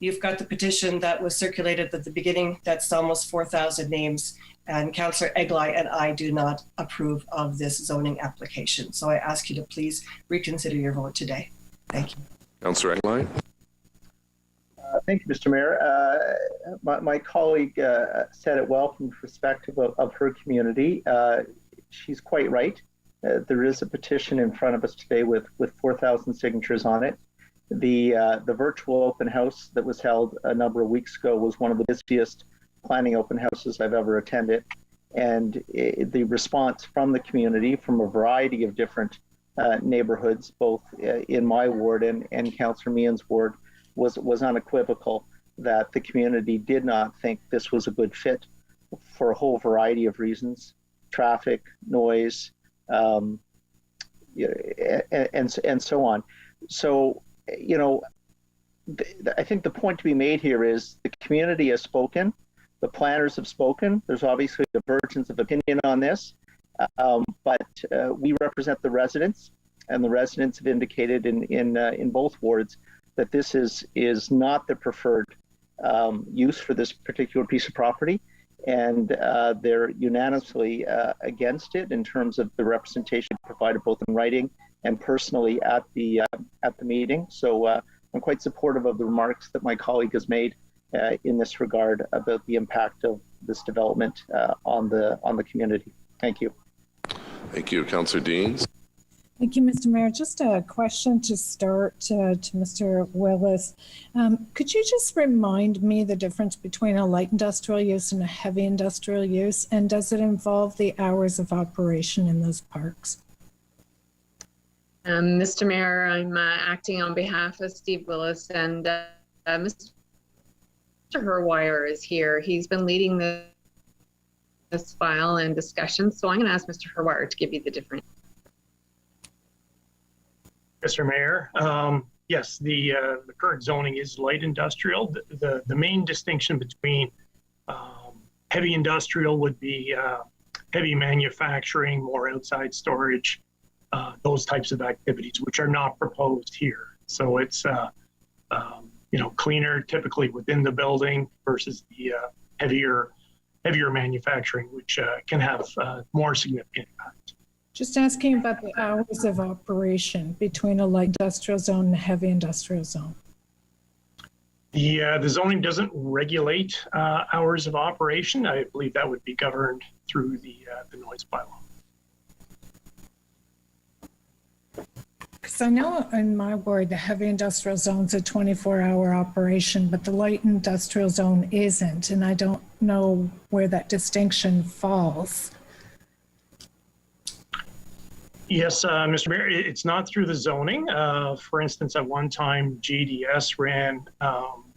You've got the petition that was circulated at the beginning. That's almost 4,000 names. And Councillor Eglai and I do not approve of this zoning application. So I ask you to please reconsider your vote today. Thank you. Councillor Eglai. Thank you, Mr. Mayor. My colleague said it well from the perspective of her community. She's quite right. There is a petition in front of us today with 4,000 signatures on it. The virtual open house that was held a number of weeks ago was one of the busiest planning open houses I've ever attended. And the response from the community, from a variety of different neighborhoods, both in my ward and Councillor Meehan's ward, was unequivocal that the community did not think this was a good fit for a whole variety of reasons: traffic, noise, and so on. So, you know, I think the point to be made here is the community has spoken, the planners have spoken. There's obviously divergence of opinion on this, but we represent the residents, and the residents have indicated in both wards that this is not the preferred use for this particular piece of property, and they're unanimously against it in terms of the representation provided both in writing and personally at the meeting. So I'm quite supportive of the remarks that my colleague has made in this regard about the impact of this development on the community. Thank you. Thank you, Councillor Deans. Thank you, Mr. Mayor. Just a question to start to Mr. Willis. Could you just remind me the difference between a light industrial use and a heavy industrial use? And does it involve the hours of operation in those parks? Mr. Mayor, I'm acting on behalf of Steve Willis, and Mr. Herwire is here. He's been leading this file and discussion, so I'm going to ask Mr. Herwire to give you the difference. Mr. Mayor, yes, the current zoning is light industrial. The main distinction between heavy industrial would be heavy manufacturing, more outside storage, those types of activities, which are not proposed here. So it's cleaner, typically within the building, versus the heavier manufacturing, which can have more significant impact. Just asking about the hours of operation between a light industrial zone and a heavy industrial zone. The zoning doesn't regulate hours of operation. I believe that would be governed through the noise bylaw. Because I know in my ward, the heavy industrial zone's a 24-hour operation, but the light industrial zone isn't, and I don't know where that distinction falls. Yes, Mr. Mayor, it's not through the zoning. For instance, at one time, GDS ran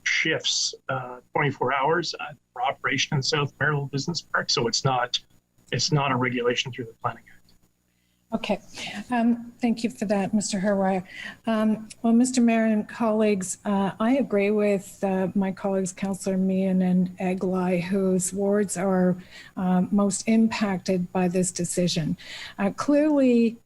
shifts 24 hours for operation in South Maryville Business Park, so it's not a regulation through the Planning Act. Okay. Thank you for that, Mr. Herwire. Well, Mr. Mayor and colleagues, I agree with my colleagues, Councillor Meehan and Eglai, whose wards are most impacted by this decision. Clearly,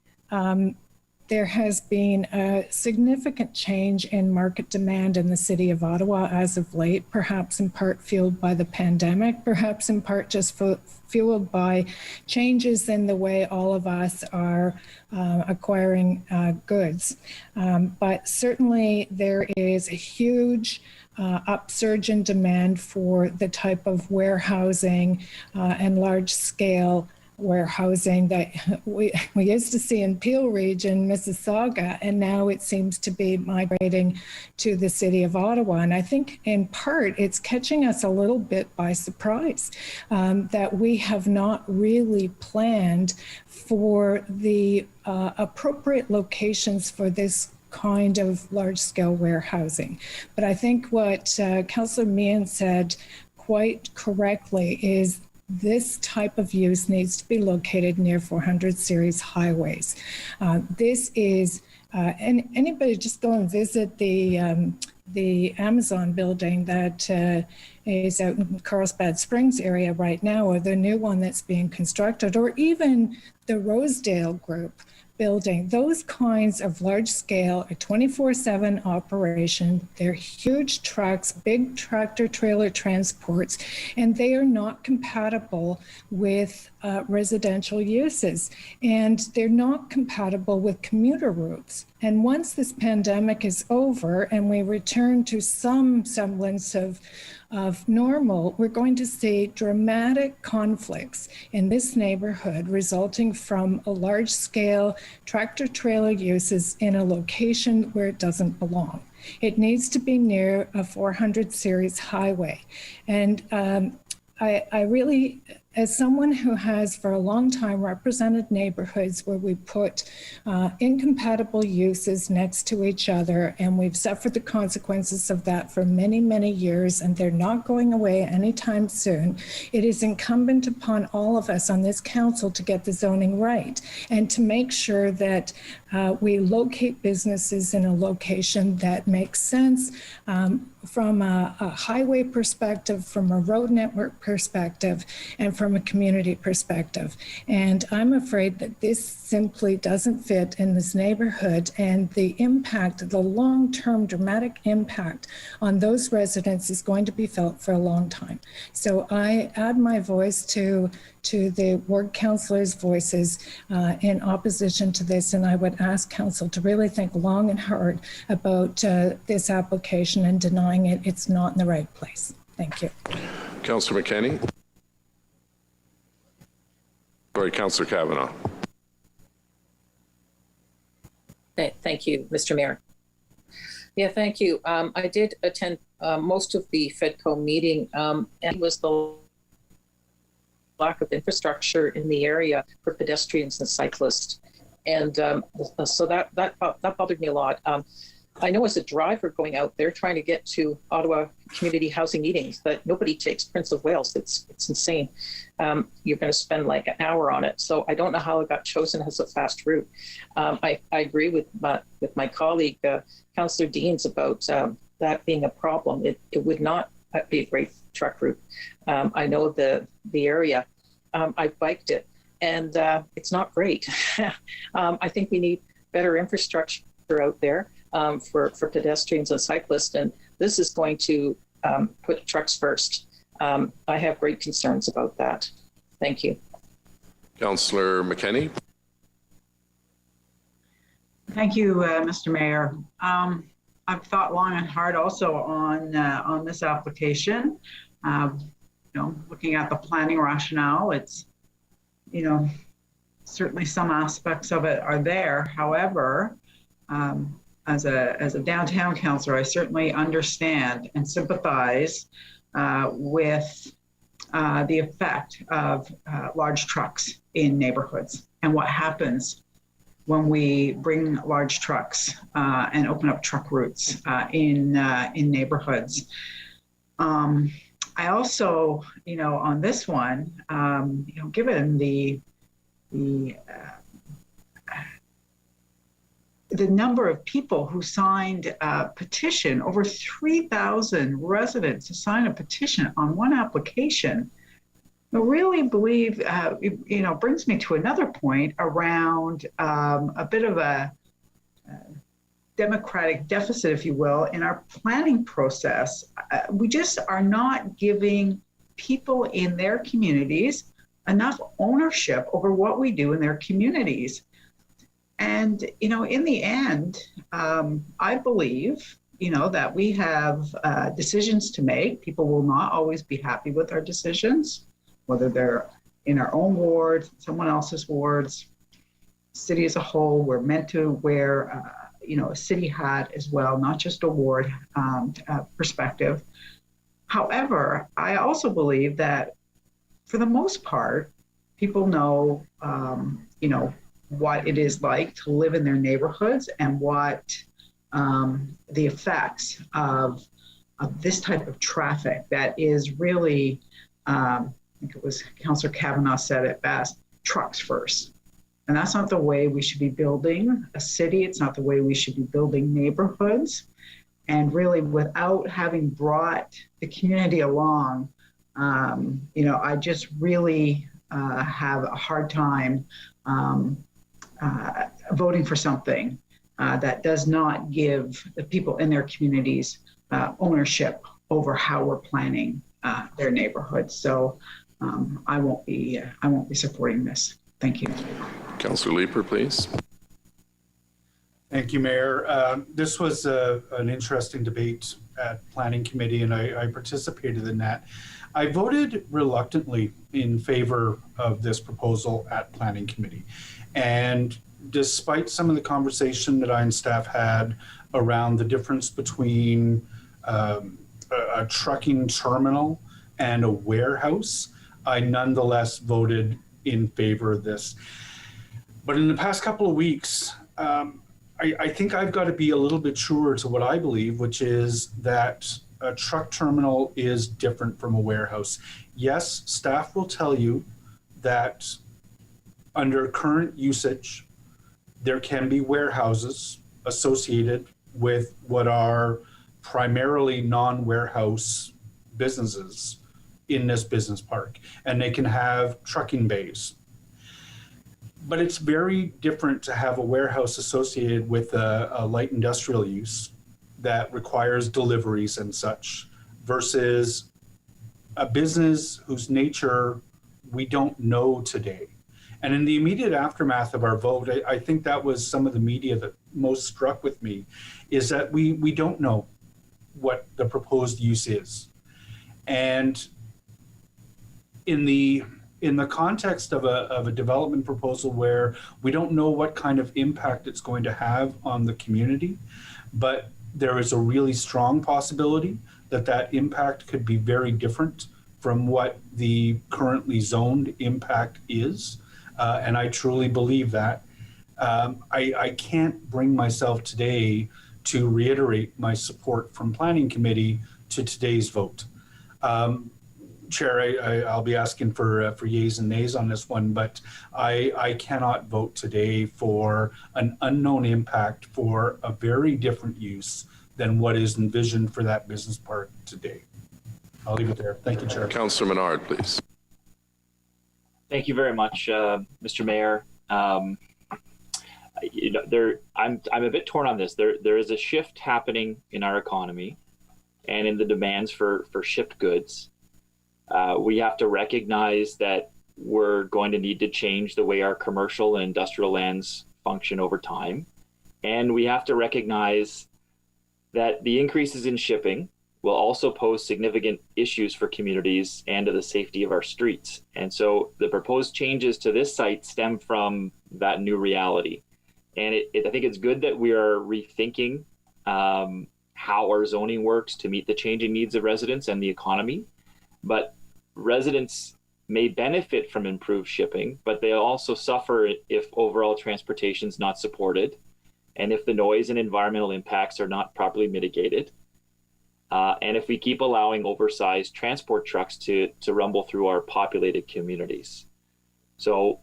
there has been a significant change in market demand in the city of Ottawa as of late, perhaps in part fueled by the pandemic, perhaps in part just fueled by changes in the way all of us are acquiring goods. But certainly there is a huge upsurge in demand for the type of warehousing and large scale warehousing that we used to see in Peel Region, Mississauga, and now it seems to be migrating to the city of Ottawa. And I think in part it's catching us a little bit by surprise that we have not really planned for the appropriate locations for this kind of large-scale warehousing. But I think what Councillor Meehan said quite correctly is this type of use needs to be located near 400 series highways. This is, and anybody just go and visit the Amazon building that is out in Carlsbad Springs area right now, or the new one that's being constructed, or even the Rosedale Group building. Those kinds of large scale, a 24/7 operation, they're huge trucks, big tractor trailer transports, and they are not compatible with residential uses. And they're not compatible with commuter routes. And once this pandemic is over and we return to some semblance of normal, we're going to see dramatic conflicts in this neighborhood resulting from a large scale tractor trailer uses in a location where it doesn't belong. It needs to be near a 400 series highway. And I really, as someone who has for a long time represented neighborhoods where we put incompatible uses next to each other, and we've suffered the consequences of that for many, many years, and they're not going away anytime soon, it is incumbent upon all of us on this council to get the zoning right and to make sure that we locate businesses in a location that makes sense from a highway perspective, from a road network perspective, and from a community perspective. And I'm afraid that this simply doesn't fit in this neighborhood, and the impact, the long-term dramatic impact on those residents is going to be felt for a long time. So I add my voice to the ward councillors' voices in opposition to this, and I would ask council to really think long and hard about this application and denying it. It's not in the right place. Thank you. Councillor McKenney. Sorry, Councillor Kavanaugh. Thank you, Mr. Mayor. Yeah, thank you. I did attend most of the FEDCO meeting, and it was the lack of infrastructure in the area for pedestrians and cyclists. And so that bothered me a lot. I know as a driver going out there trying to get to Ottawa community housing meetings that nobody takes Prince of Wales. It's insane. You're going to spend like an hour on it. So I don't know how it got chosen as a fast route. I agree with my colleague, Councillor Deans, about that being a problem. It would not be a great truck route. I know the area. I biked it, and it's not great. I think we need better infrastructure out there for pedestrians and cyclists, and this is going to put trucks first. I have great concerns about that. Thank you. Councillor McKenney. Thank you, Mr. Mayor. I've thought long and hard also on this application. Looking at the planning rationale, it's, certainly some aspects of it are there. However, as a downtown councillor, I certainly understand and sympathize with the effect of large trucks in neighborhoods and what happens when we bring large trucks and open up truck routes in neighborhoods. I also, on this one, given the the number of people who signed a petition, over 3,000 residents to sign a petition on one application, I really believe, brings me to another point around a bit of a democratic deficit, if you will, in our planning process. We just are not giving people in their communities enough ownership over what we do in their communities. And, in the end, I believe, that we have decisions to make. People will not always be happy with our decisions, whether they're in our own ward, someone else's wards, city as a whole. We're meant to wear, a city hat as well, not just a ward perspective. However, I also believe that for the most part, people know, what it is like to live in their neighborhoods and what the effects of this type of traffic that is really, I think it was Councillor Kavanaugh said it best, trucks first. And that's not the way we should be building a city. It's not the way we should be building neighborhoods. And really, without having brought the community along, I just really have a hard time voting for something that does not give the people in their communities ownership over how we're planning their neighborhoods. So I won't be supporting this. Thank you. Councillor Leeper, please. Thank you, Mayor. This was an interesting debate at Planning Committee, and I participated in that. I voted reluctantly in favor of this proposal at Planning Committee. And despite some of the conversation that I and staff had around the difference between a trucking terminal and a warehouse, I nonetheless voted in favor of this. But in the past couple of weeks, I think I've got to be a little bit truer to what I believe, which is that a truck terminal is different from a warehouse. Yes, staff will tell you that under current usage, there can be warehouses associated with what are primarily non-warehouse businesses in this business park, and they can have trucking bays. But it's very different to have a warehouse associated with a light industrial use that requires deliveries and such versus a business whose nature we don't know today. And in the immediate aftermath of our vote, I think that was some of the media that most struck with me, is that we don't know what the proposed use is. And in the context of a development proposal where we don't know what kind of impact it's going to have on the community, but there is a really strong possibility that that impact could be very different from what the currently zoned impact is. And I truly believe that. I can't bring myself today to reiterate my support from Planning Committee to today's vote. Chair, I'll be asking for yeas and nays on this one, but I cannot vote today for an unknown impact for a very different use than what is envisioned for that business park today. I'll leave it there. Thank you, Chair. Councillor Menard, please. Thank you very much, Mr. Mayor. I'm a bit torn on this. There is a shift happening in our economy and in the demands for shipped goods. We have to recognize that we're going to need to change the way our commercial and industrial lands function over time. And we have to recognize that the increases in shipping will also pose significant issues for communities and to the safety of our streets. And so the proposed changes to this site stem from that new reality. And I think it's good that we are rethinking how our zoning works to meet the changing needs of residents and the economy. But residents may benefit from improved shipping, but they also suffer if overall transportation is not supported and if the noise and environmental impacts are not properly mitigated. And if we keep allowing oversized transport trucks to rumble through our populated communities. So,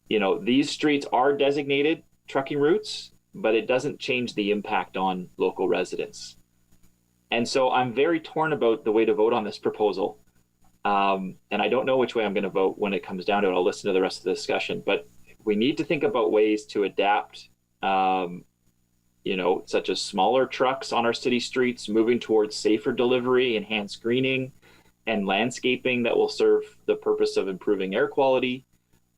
these streets are designated trucking routes. but it doesn't change the impact on local residents. And so I'm very torn about the way to vote on this proposal. And I don't know which way I'm going to vote when it comes down to it. I'll listen to the rest of the discussion, but we need to think about ways to adapt, such as smaller trucks on our city streets, moving towards safer delivery, enhanced screening, and landscaping that will serve the purpose of improving air quality,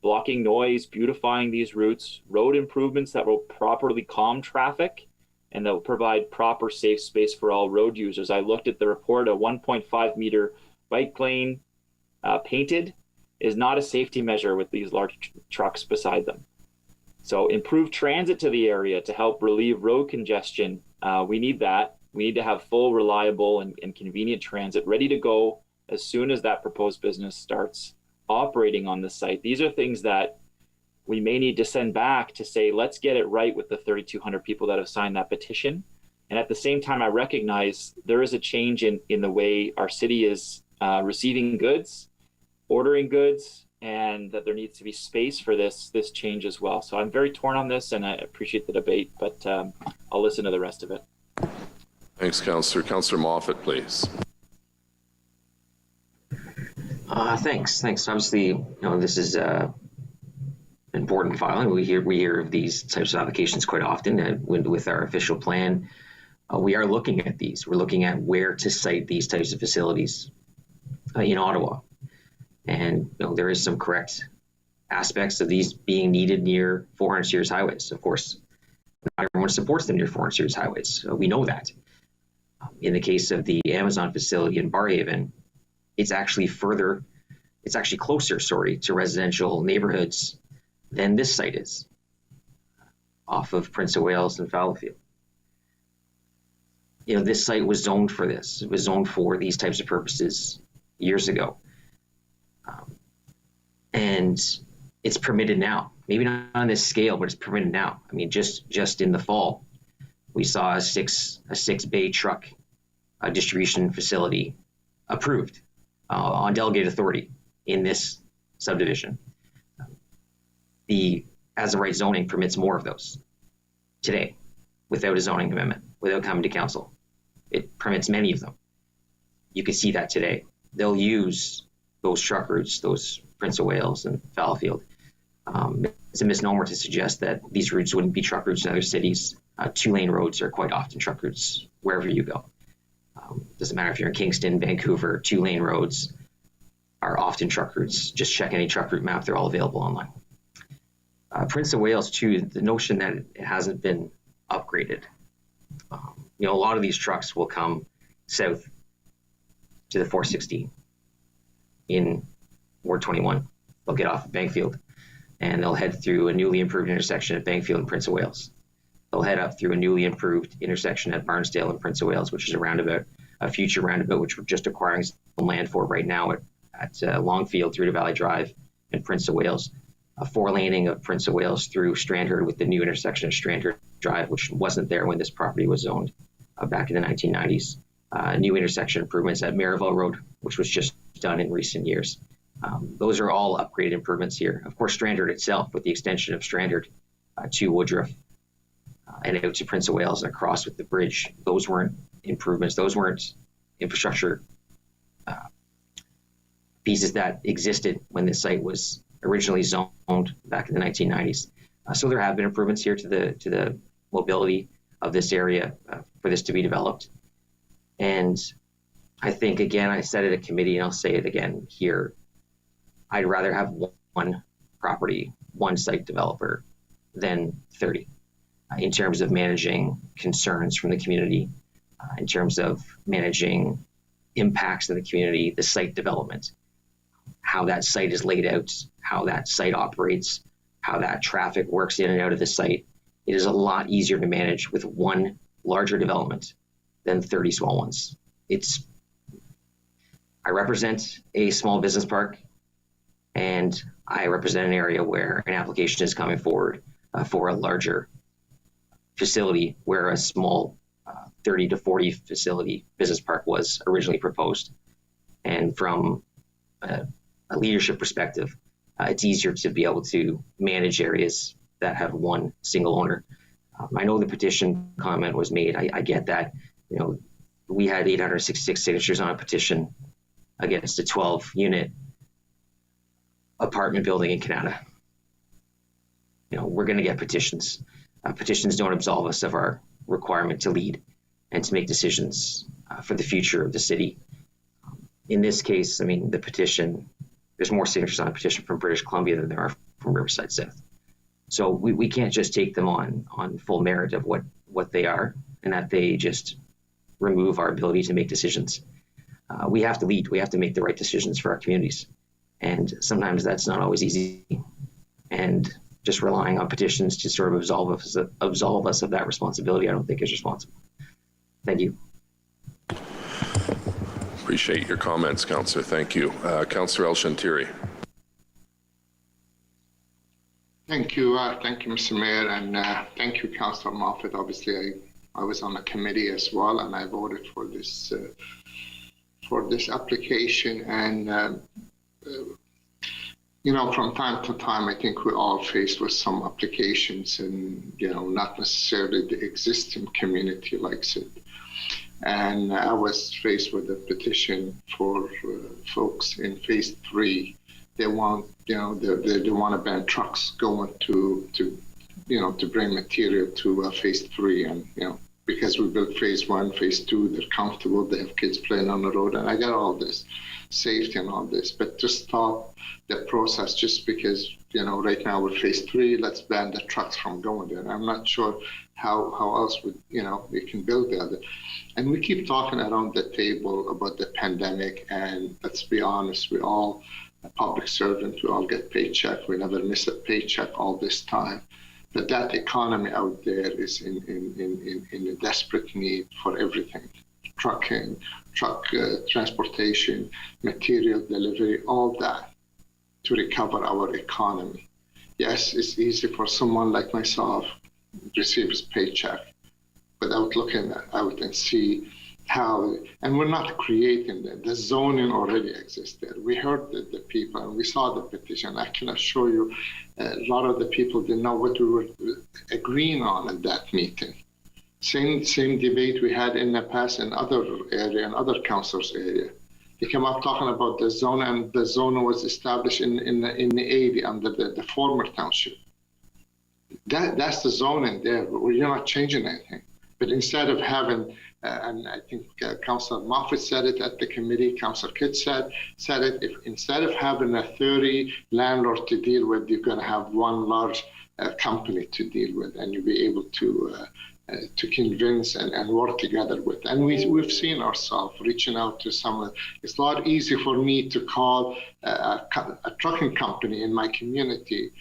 blocking noise, beautifying these routes, road improvements that will properly calm traffic, and that will provide proper safe space for all road users. I looked at the report, a 1.5 meter bike lane painted is not a safety measure with these large trucks beside them. So improve transit to the area to help relieve road congestion. We need that. We need to have full, reliable, and convenient transit ready to go as soon as that proposed business starts operating on the site. These are things that we may need to send back to say, let's get it right with the 3,200 people that have signed that petition. And at the same time, I recognize there is a change in the way our city is receiving goods, ordering goods, and that there needs to be space for this change as well. So I'm very torn on this, and I appreciate the debate, but I'll listen to the rest of it. Thanks, Councillor. Councillor Moffat, please. Thanks. Obviously, this is important filing. We hear of these types of applications quite often with our official plan. We are looking at these. We're looking at where to site these types of facilities in Ottawa. And there is some correct aspects of these being needed near 400 series highways. Of course, not everyone supports them near 400 series highways. We know that. In the case of the Amazon facility in Barrhaven, it's actually closer, to residential neighborhoods than this site is, off of Prince of Wales and Fallowfield. This site was zoned for this. It was zoned for these types of purposes years ago. And it's permitted now. Maybe not on this scale, but it's permitted now. I mean, just in the fall, we saw a six bay truck distribution facility approved on delegated authority in this subdivision. The as of right zoning permits more of those today without a zoning amendment, without coming to council. It permits many of them. You can see that today. They'll use those truck routes, those Prince of Wales and Fallowfield. It's a misnomer to suggest that these routes wouldn't be truck routes in other cities. 2-lane roads are quite often truck routes wherever you go. Doesn't matter if you're in Kingston, Vancouver, 2-lane roads are often truck routes. Just check any truck route map, they're all available online. Prince of Wales too, the notion that it hasn't been upgraded. A lot of these trucks will come south to the 416 in Ward 21. They'll get off at Bankfield and they'll head through a newly improved intersection at Bankfield and Prince of Wales. They'll head up through a newly improved intersection at Barnsdale and Prince of Wales, which is a roundabout, a future roundabout, which we're just acquiring some land for right now at Longfield through to Valley Drive and Prince of Wales. A 4-laning of Prince of Wales through Strandherd with the new intersection of Strandherd Drive, which wasn't there when this property was owned back in the 1990s. New intersection improvements at Maryville Road, which was just done in recent years. Those are all upgraded improvements here. Of course, Strandherd itself, with the extension of Strandherd to Woodruff and out to Prince of Wales and across with the bridge, those weren't improvements. Those weren't infrastructure pieces that existed when the site was originally zoned back in the 1990s. So there have been improvements here to the mobility of this area for this to be developed. And I think, again, I said it at committee and I'll say it again here, I'd rather have one property, one site developer than 30 in terms of managing concerns from the community, in terms of managing impacts of the community, the site development, how that site is laid out, how that site operates, how that traffic works in and out of the site. It is a lot easier to manage with one larger development than 30 small ones. I represent a small business park, and I represent an area where an application is coming forward for a larger facility where a small 30 to 40 facility business park was originally proposed. And from a leadership perspective, it's easier to be able to manage areas that have one single owner I know the petition comment was made. I get that. You know, we had 866 signatures on a petition against a 12-unit apartment building in Canada. You know, we're going to get petitions. Petitions don't absolve us of our requirement to lead and to make decisions for the future of the city. In this case, I mean, the petition, there's more signatures on a petition from British Columbia than there are from Riverside South. So we can't just take them on full merit of what they are, and that they just remove our ability to make decisions. We have to lead. We have to make the right decisions for our communities. And sometimes that's not always easy. And just relying on petitions to sort of absolve us of that responsibility, I don't think is responsible. Thank you. Appreciate your comments, Councillor. Thank you. Councillor El-Shantiri. Thank you, Mr. Mayor, and thank you, Councillor Moffat. Obviously, I was on the committee as well, and I voted for this application. And you know, from time to time, I think we're all faced with some applications, and you know, not necessarily the existing community likes it. And I was faced with a petition for folks in phase 3. They want, you know, they want to ban trucks going to you know, to bring material to phase 3, and you know, because we built phase 1, phase 2, they're comfortable, they have kids playing on the road, and I get all this safety and all this, but to stop the process just because, you know, right now we're phase 3, let's ban the trucks from going there. I'm not sure how else would, you know, we can build the other. And we keep talking around the table about the pandemic, and let's be honest, we all a public servant, we all get paycheck, we never miss a paycheck all this time. But that economy out there is in a desperate need for everything. Truck transportation, material delivery, all that to recover our economy. Yes, it's easy for someone like myself to receive his paycheck without looking out and see how, and we're not creating the zoning already exists there. We heard the people and we saw the petition. I can assure you a lot of the people didn't know what we were agreeing on at that meeting. Same debate we had in the past in other area and other councils' area. They came up talking about the zone, and the zone was established in the 80 under the former township. That's the zone in there. You're not changing anything. But instead of having, and I think Councillor Moffat said it at the committee, Councillor Kidd said it, if instead of having a 30 landlord to deal with, you're going to have one large company to deal with, and you'll be able to convince and work together with. And we've seen ourselves reaching out to someone. It's a lot easier for me to call a trucking company in my community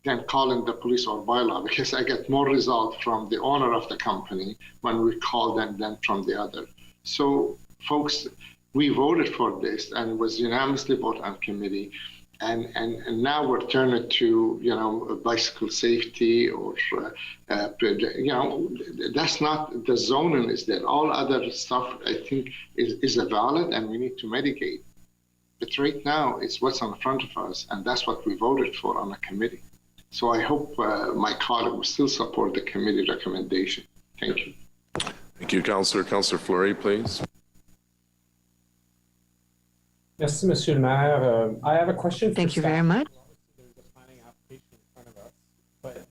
than calling the police or bylaw, because I get more result from the owner of the company when we call them than from the other. So folks, we voted for this and was unanimously voted on committee. And now we're turning to, you know, bicycle safety or, you know, that's not, the zoning is there. All other stuff, I think, is valid and we need to mitigate. But right now, it's what's on the front of us, and that's what we voted for on the committee. So I hope my colleague will still support the committee recommendation. Thank you. Thank you, Councillor. Councillor Fleury, please. Merci, Monsieur le Maire. I have a question. Thank you very much. There's a planning application in front of us, but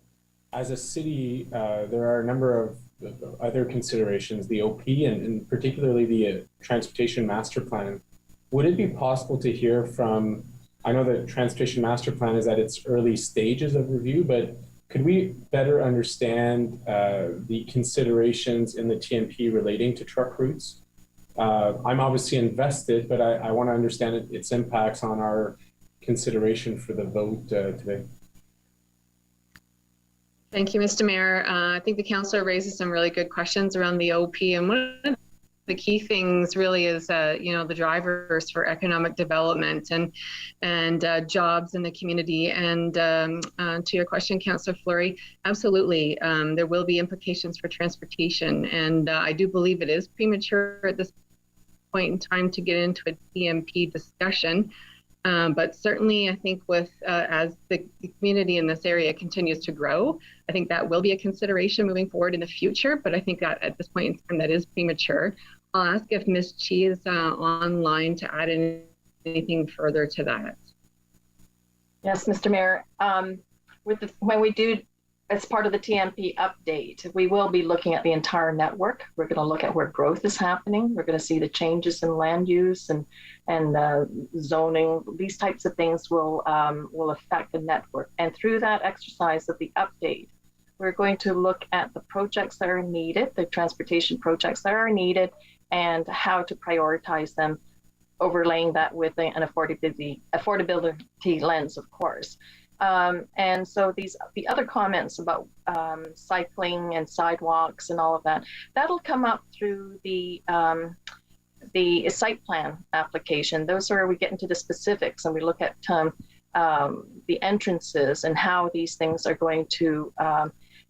as a city, there are a number of other considerations, the OP and particularly the Transportation Master Plan. Would it be possible to hear from, I know the Transportation Master Plan is at its early stages of review, but could we better understand the considerations in the TMP relating to truck routes? I'm obviously invested, but I want to understand its impacts on our consideration for the vote today. Thank you, Mr. Mayor. I think the councillor raises some really good questions around the OP, and one of the key things really is, you know, the drivers for economic development and jobs in the community. And to your question, Councillor Fleury, absolutely, there will be implications for transportation, and I do believe it is premature at this point in time to get into a TMP discussion. But certainly, I think with as the community in this area continues to grow, I think that will be a consideration moving forward in the future. But I think that at this point in time, that is premature. I'll ask if Ms. Chi is online to add anything further to that. Yes, Mr. Mayor. When we do, as part of the TMP update, we will be looking at the entire network. We're going to look at where growth is happening. We're going to see the changes in land use and zoning. These types of things will affect the network. And through that exercise of the update, we're going to look at the projects that are needed, the transportation projects that are needed, and how to prioritize them, overlaying that with an affordability lens, of course. And so the other comments about cycling and sidewalks and all of that, that'll come up through the site plan application. Those are, we get into the specifics and we look at the entrances and how these things are going to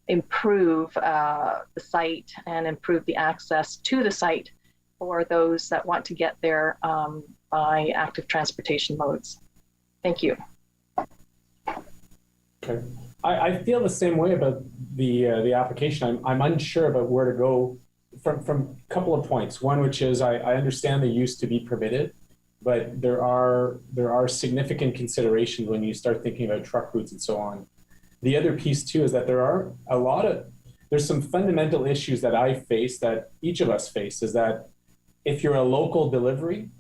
improve the site and improve the access to the site for those that want to get there by active transportation modes. Thank you. Okay. I feel the same way about the application. I'm unsure about where to go from a couple of points. One, which is I understand the use to be permitted, but there are significant considerations when you start thinking about truck routes and so on. The other piece too is that there's some fundamental issues that I face, that each of us face, is that if you're a local delivery,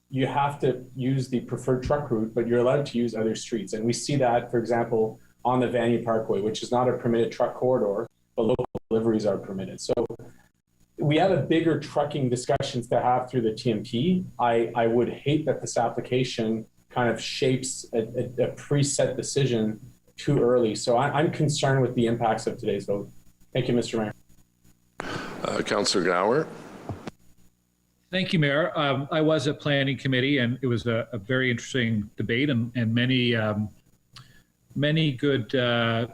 you have to use the preferred truck route, but you're allowed to use other streets. And we see that, for example, on the Vanier Parkway, which is not a permitted truck corridor, but local deliveries are permitted. So we have a bigger trucking discussions to have through the TMP. I would hate that this application kind of shapes a preset decision too early. So I'm concerned with the impacts of today's vote. Thank you, Mr. Mayor. Councillor Gower. Thank you, Mayor. I was at Planning Committee, and it was a very interesting debate and many good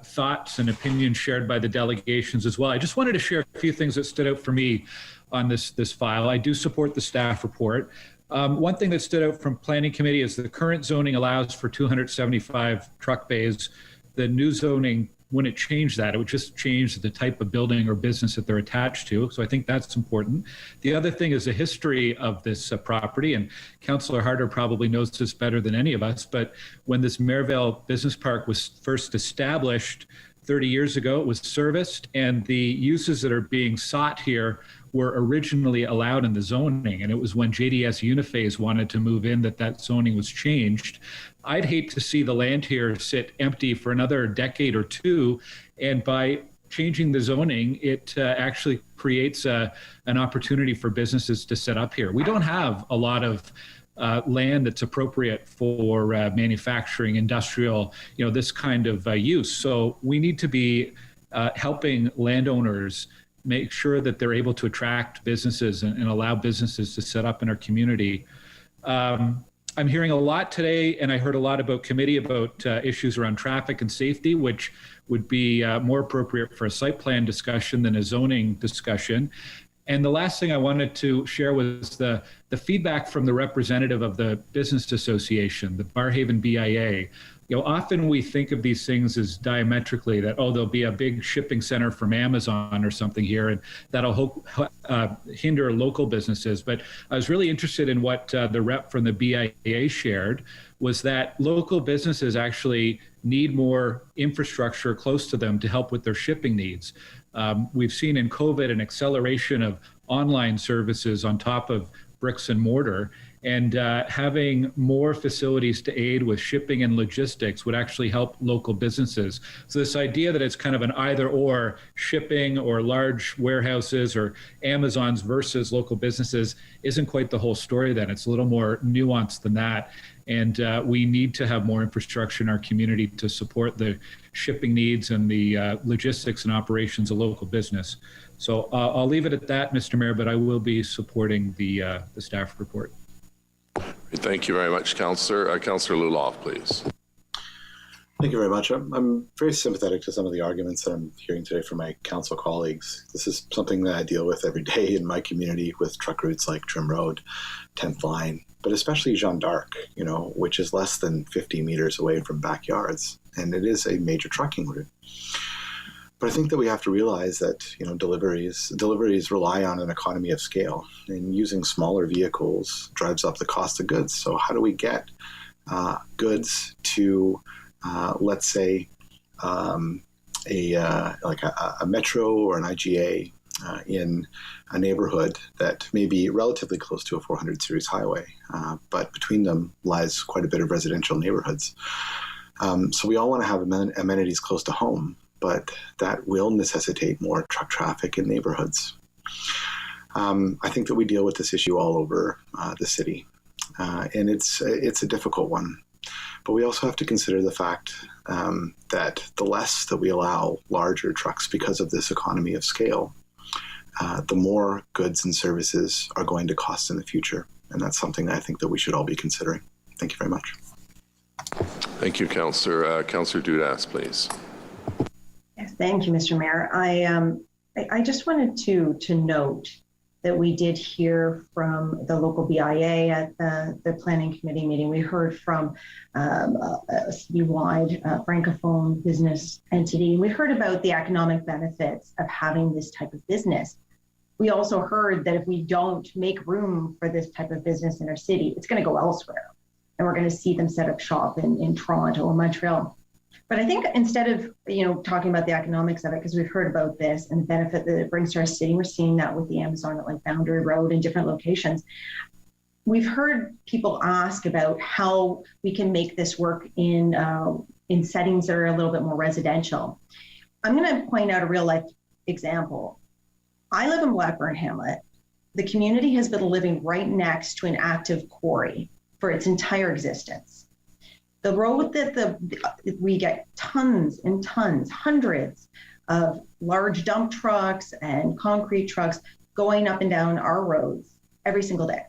thoughts and opinions shared by the delegations as well. I just wanted to share a few things that stood out for me on this file. I do support the staff report. One thing that stood out from Planning Committee is the current zoning allows for 275 truck bays. The new zoning wouldn't change that. It would just change the type of building or business that they're attached to. So I think that's important. The other thing is the history of this property, and Councillor Harder probably knows this better than any of us, but when this Merivale Business Park was first established 30 years ago, it was serviced, and the uses that are being sought here were originally allowed in the zoning. And it was when JDS Uniphase wanted to move in that zoning was changed. I'd hate to see the land here sit empty for another decade or two. And by changing the zoning, it actually creates an opportunity for businesses to set up here. We don't have a lot of land that's appropriate for manufacturing, industrial, this kind of use. So we need to be helping landowners make sure that they're able to attract businesses and allow businesses to set up in our community. I'm hearing a lot today, and I heard a lot about committee about issues around traffic and safety, which would be more appropriate for a site plan discussion than a zoning discussion. And the last thing I wanted to share was the feedback from the representative of the Business Association, the Barrhaven BIA. Often we think of these things as diametrically, that, there'll be a big shipping center from Amazon or something here, and that'll hinder local businesses. But I was really interested in what the rep from the BIA shared, was that local businesses actually need more infrastructure close to them to help with their shipping needs. We've seen in COVID an acceleration of online services on top of bricks and mortar, and having more facilities to aid with shipping and logistics would actually help local businesses. So this idea that it's kind of an either or, shipping or large warehouses or Amazons versus local businesses, isn't quite the whole story then. It's a little more nuanced than that. And we need to have more infrastructure in our community to support the shipping needs and the logistics and operations of local business. So I'll leave it at that, Mr. Mayor, but I will be supporting the staff report. Thank you very much, Councillor. Councillor Luloff, please. Thank you very much. I'm very sympathetic to some of the arguments that I'm hearing today from my council colleagues. This is something that I deal with every day in my community with truck routes like Trim Road, 10th Line, but especially Jeanne d'Arc, which is less than 50 meters away from backyards. And it is a major trucking route. But I think that we have to realize that, deliveries rely on an economy of scale, and using smaller vehicles drives up the cost of goods. So how do we get goods to, let's say, a metro or an IGA in a neighborhood that may be relatively close to a 400 series highway, but between them lies quite a bit of residential neighborhoods. So we all want to have amenities close to home, but that will necessitate more truck traffic in neighborhoods. I think that we deal with this issue all over the city, and it's a difficult one. But we also have to consider the fact that the less that we allow larger trucks because of this economy of scale, the more goods and services are going to cost in the future. And that's something that I think that we should all be considering. Thank you very much. Thank you, Councillor. Councillor Dudas, please. Yes, thank you, Mr. Mayor. I just wanted to note that we did hear from the local BIA at the planning committee meeting. We heard from a citywide francophone business entity. We heard about the economic benefits of having this type of business. We also heard that if we don't make room for this type of business in our city, it's going to go elsewhere. And we're going to see them set up shop in Toronto or Montreal. But I think instead of talking about the economics of it, because we've heard about this and the benefit that it brings to our city, we're seeing that with the Amazon at like Boundary Road and different locations. We've heard people ask about how we can make this work in settings that are a little bit more residential. I'm going to point out a real life example. I live in Blackburn Hamlet. The community has been living right next to an active quarry for its entire existence. The road that we get tons and tons, hundreds of large dump trucks and concrete trucks going up and down our roads every single day.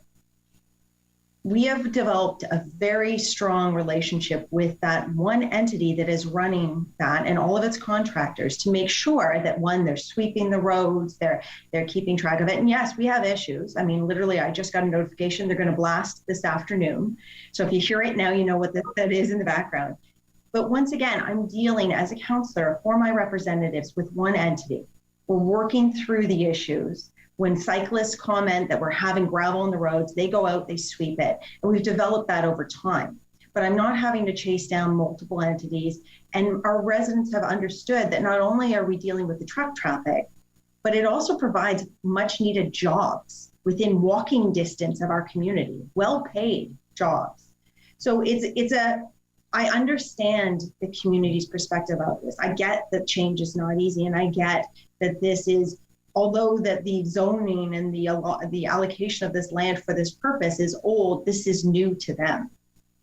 We have developed a very strong relationship with that one entity that is running that and all of its contractors to make sure that, one, they're sweeping the roads, they're keeping track of it. And yes, we have issues. I mean, literally, I just got a notification they're going to blast this afternoon. So if you hear it now, you know what that is in the background. But once again, I'm dealing as a councillor for my representatives with one entity. We're working through the issues. When cyclists comment that we're having gravel on the roads, they go out, they sweep it. And we've developed that over time. But I'm not having to chase down multiple entities. And our residents have understood that not only are we dealing with the truck traffic, but it also provides much needed jobs within walking distance of our community, well-paid jobs. So I understand the community's perspective of this. I get that change is not easy, and I get that this is, although that the zoning and the allocation of this land for this purpose is old, this is new to them.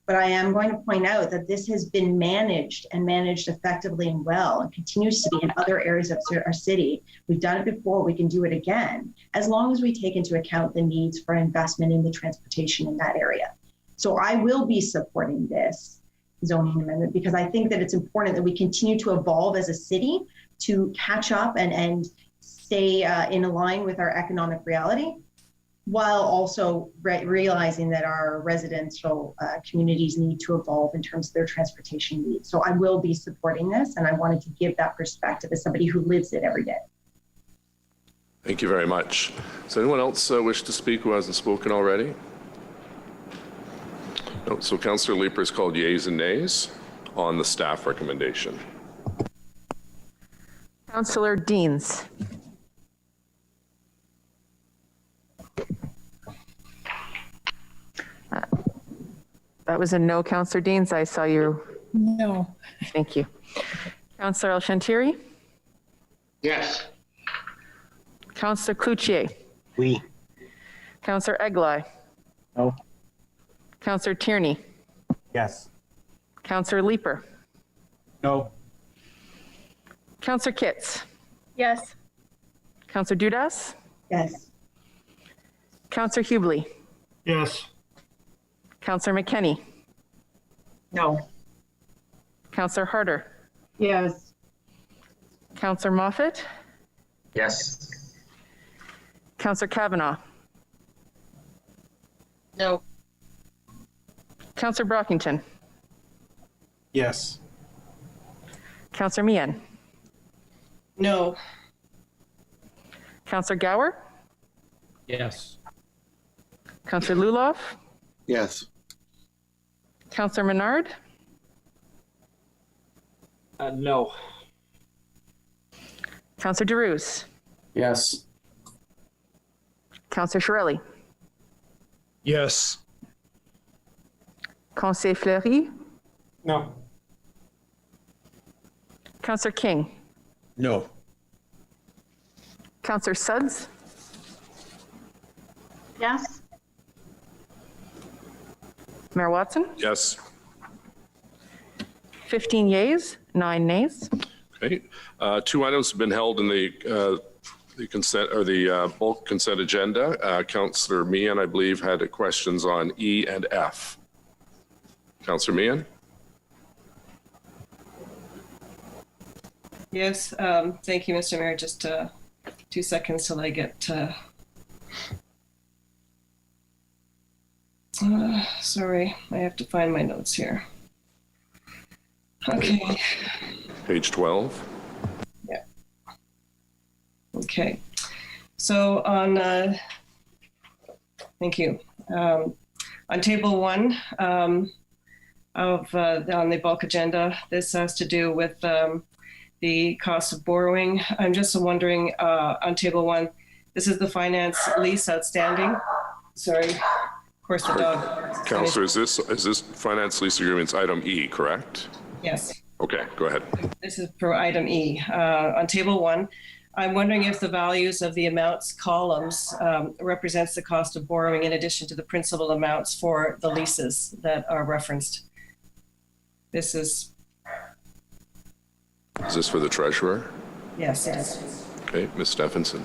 But I am going to point out that this has been managed effectively and well, and continues to be in other areas of our city. We've done it before, we can do it again, as long as we take into account the needs for investment in the transportation in that area. So I will be supporting this zoning amendment because I think that it's important that we continue to evolve as a city to catch up and stay in line with our economic reality, while also realizing that our residential communities need to evolve in terms of their transportation needs. So I will be supporting this, and I wanted to give that perspective as somebody who lives it every day. Thank you very much. Does anyone else wish to speak who hasn't spoken already? No. So Councillor Leeper has called yeas and nays on the staff recommendation. Councillor Deans. That was a no, Councillor Deans. I saw you. No. Thank you. Councillor El-Shantiri? Yes. Councillor Cloutier? Oui. Councillor Eglai? No. Councillor Tierney? Yes. Councillor Leeper? No. Councillor Kitts? Yes. Councillor Dudas? Yes. Councillor Hubley? Yes. Councillor McKenney? No. Councillor Harder. Yes. Councillor Moffat. Yes. Councillor Kavanaugh. No. Councillor Brockington. Yes. Councillor Meehan. No. Councillor Gower. Yes. Councillor Luloff. Yes. Councillor Menard. No. Councillor DeRuse. Yes. Councillor Shirelli. Yes. Councillor Fleury. No. Councillor King. No. Councillor Sudds. Yes. Mayor Watson. Yes. 15 yeas, 9 nays. Okay. Two items have been held in the consent or the bulk consent agenda. Councillor Meehan, I believe, had questions on E and F. Councillor Meehan? Yes, thank you, Mr. Mayor. Just 2 seconds till I get. Sorry, I have to find my notes here. Okay. Page 12. Yeah. Okay. So on, thank you. On table 1 on the bulk agenda, this has to do with the cost of borrowing. I'm just wondering on table 1, this is the finance lease outstanding. Sorry, of course the dog. Councillor, is this finance lease agreements item E, correct? Yes. Okay, go ahead. This is for item E. On table 1, I'm wondering if the values of the amounts columns represents the cost of borrowing in addition to the principal amounts for the leases that are referenced. This is. Is this for the treasurer? Yes, yes. Okay, Ms. Stephenson.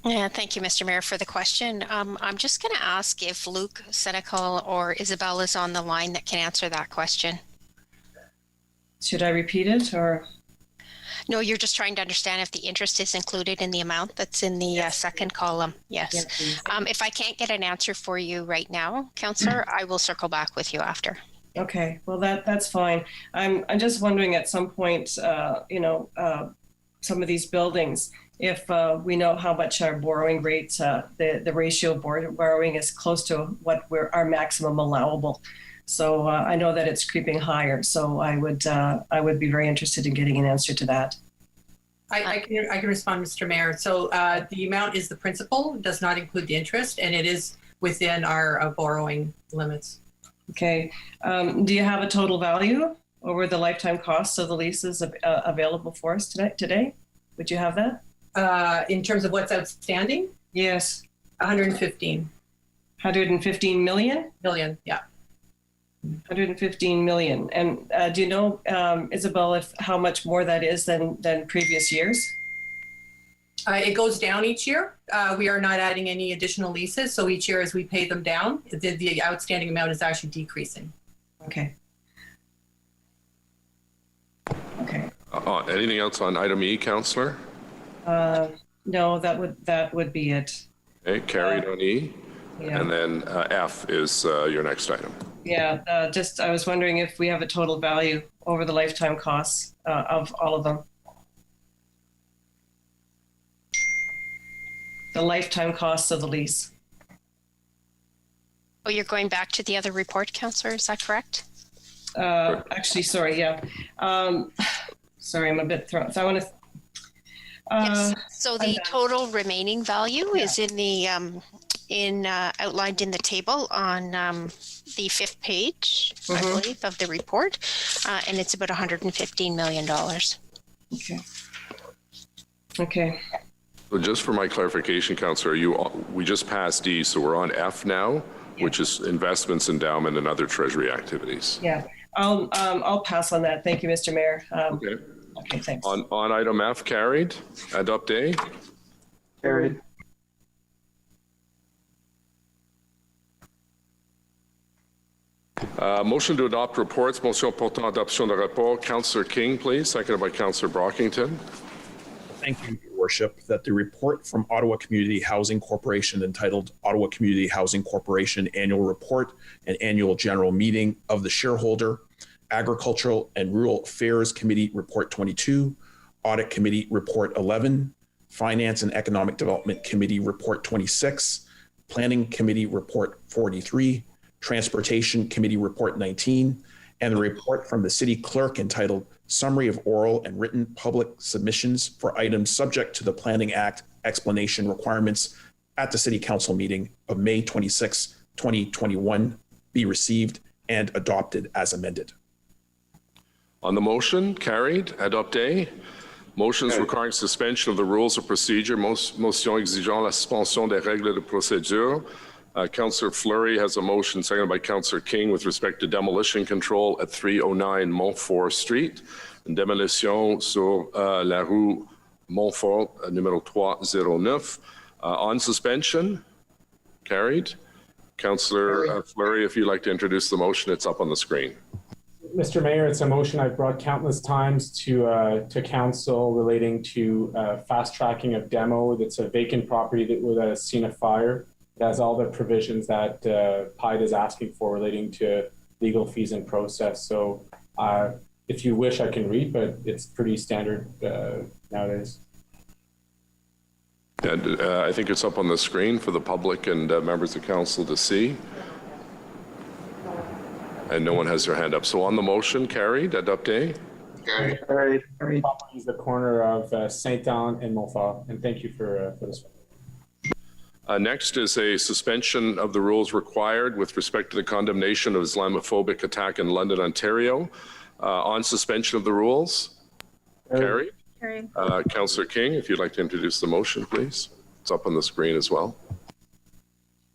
Yeah, thank you, Mr. Mayor, for the question. I'm just going to ask if Luke Senecal or Isabel is on the line that can answer that question. Should I repeat it or? No, you're just trying to understand if the interest is included in the amount that's in the second column. Yes. If I can't get an answer for you right now, Councillor, I will circle back with you after. Okay, well that's fine. I'm just wondering at some point, some of these buildings, if we know how much our borrowing rates, the ratio of borrowing is close to what our maximum allowable. So I know that it's creeping higher. So I would be very interested in getting an answer to that. I can respond, Mr. Mayor. So the amount is the principal, does not include the interest, and it is within our borrowing limits. Okay. Do you have a total value over the lifetime costs of the leases available for us today? Would you have that? In terms of what's outstanding? Yes. 115. 115 million? Million, yeah. 115 million. And do you know, Isabel, how much more that is than previous years? It goes down each year. We are not adding any additional leases. So each year as we pay them down, the outstanding amount is actually decreasing. Okay. Okay. Anything else on item E, Councillor? No, that would be it. Okay, carried on E. Yeah. And then F is your next item. Yeah, I was wondering if we have a total value over the lifetime costs of all of them. The lifetime costs of the lease. Oh, you're going back to the other report, Councillor, is that correct? Actually, sorry, yeah. Sorry, I'm a bit thrown. So I want to. Yes. So the total remaining value is in the outlined in the table on the 5th page, I believe, of the report, and it's about $115 million. Okay. Okay. So just for my clarification, Councillor, we just passed D, so we're on F now, which is investments, endowment, and other treasury activities. Yeah, I'll pass on that. Thank you, Mr. Mayor. Okay. Okay, thanks. On item F, carried. Adopt A. Carried. Motion to adopt reports. Motion portant adoption de rapport. Councillor King, please, seconded by Councillor Brockington. Thank you, Your Worship, that the report from Ottawa Community Housing Corporation entitled Ottawa Community Housing Corporation Annual Report and Annual General Meeting of the Shareholder, Agricultural and Rural Affairs Committee Report 22, Audit Committee Report 11, Finance and Economic Development Committee Report 26, Planning Committee Report 43, Transportation Committee Report 19, and the report from the City Clerk entitled Summary of Oral and Written Public Submissions for Items Subject to the Planning Act Explanation Requirements at the City Council meeting of May 26, 2021, be received and adopted as amended. On the motion, carried. Adopté. Motions requiring suspension of the rules of procedure. Motion exigeant la suspension des règles de procédure. Councillor Fleury has a motion seconded by Councillor King with respect to demolition control at 309 Montfort Street. Démolition sur la rue Montfort, numéro 309. On suspension, carried. Councillor Fleury, if you'd like to introduce the motion, it's up on the screen. Mr. Mayor, it's a motion I've brought countless times to council relating to fast tracking of demo. That's a vacant property that has seen a fire. It has all the provisions that PIDE is asking for relating to legal fees and process. So if you wish, I can read, but it's pretty standard nowadays. And I think it's up on the screen for the public and members of council to see. And no one has their hand up. So on the motion, carried. Adopté. Carried. Property is the corner of Saint-Anne and Montfort. And thank you for this one. Next is a suspension of the rules required with respect to the condemnation of Islamophobic attack in London, Ontario. On suspension of the rules, carried. Councillor King, if you'd like to introduce the motion, please. It's up on the screen as well.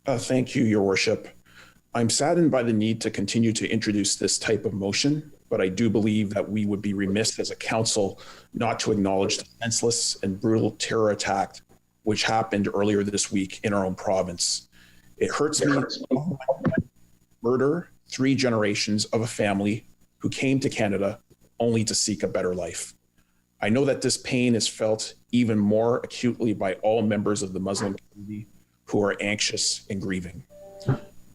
Thank you, Your Worship. I'm saddened by the need to continue to introduce this type of motion, but I do believe that we would be remiss as a council not to acknowledge the senseless and brutal terror attack which happened earlier this week in our own province. It hurts me to murder 3 generations of a family who came to Canada only to seek a better life. I know that this pain is felt even more acutely by all members of the Muslim community who are anxious and grieving.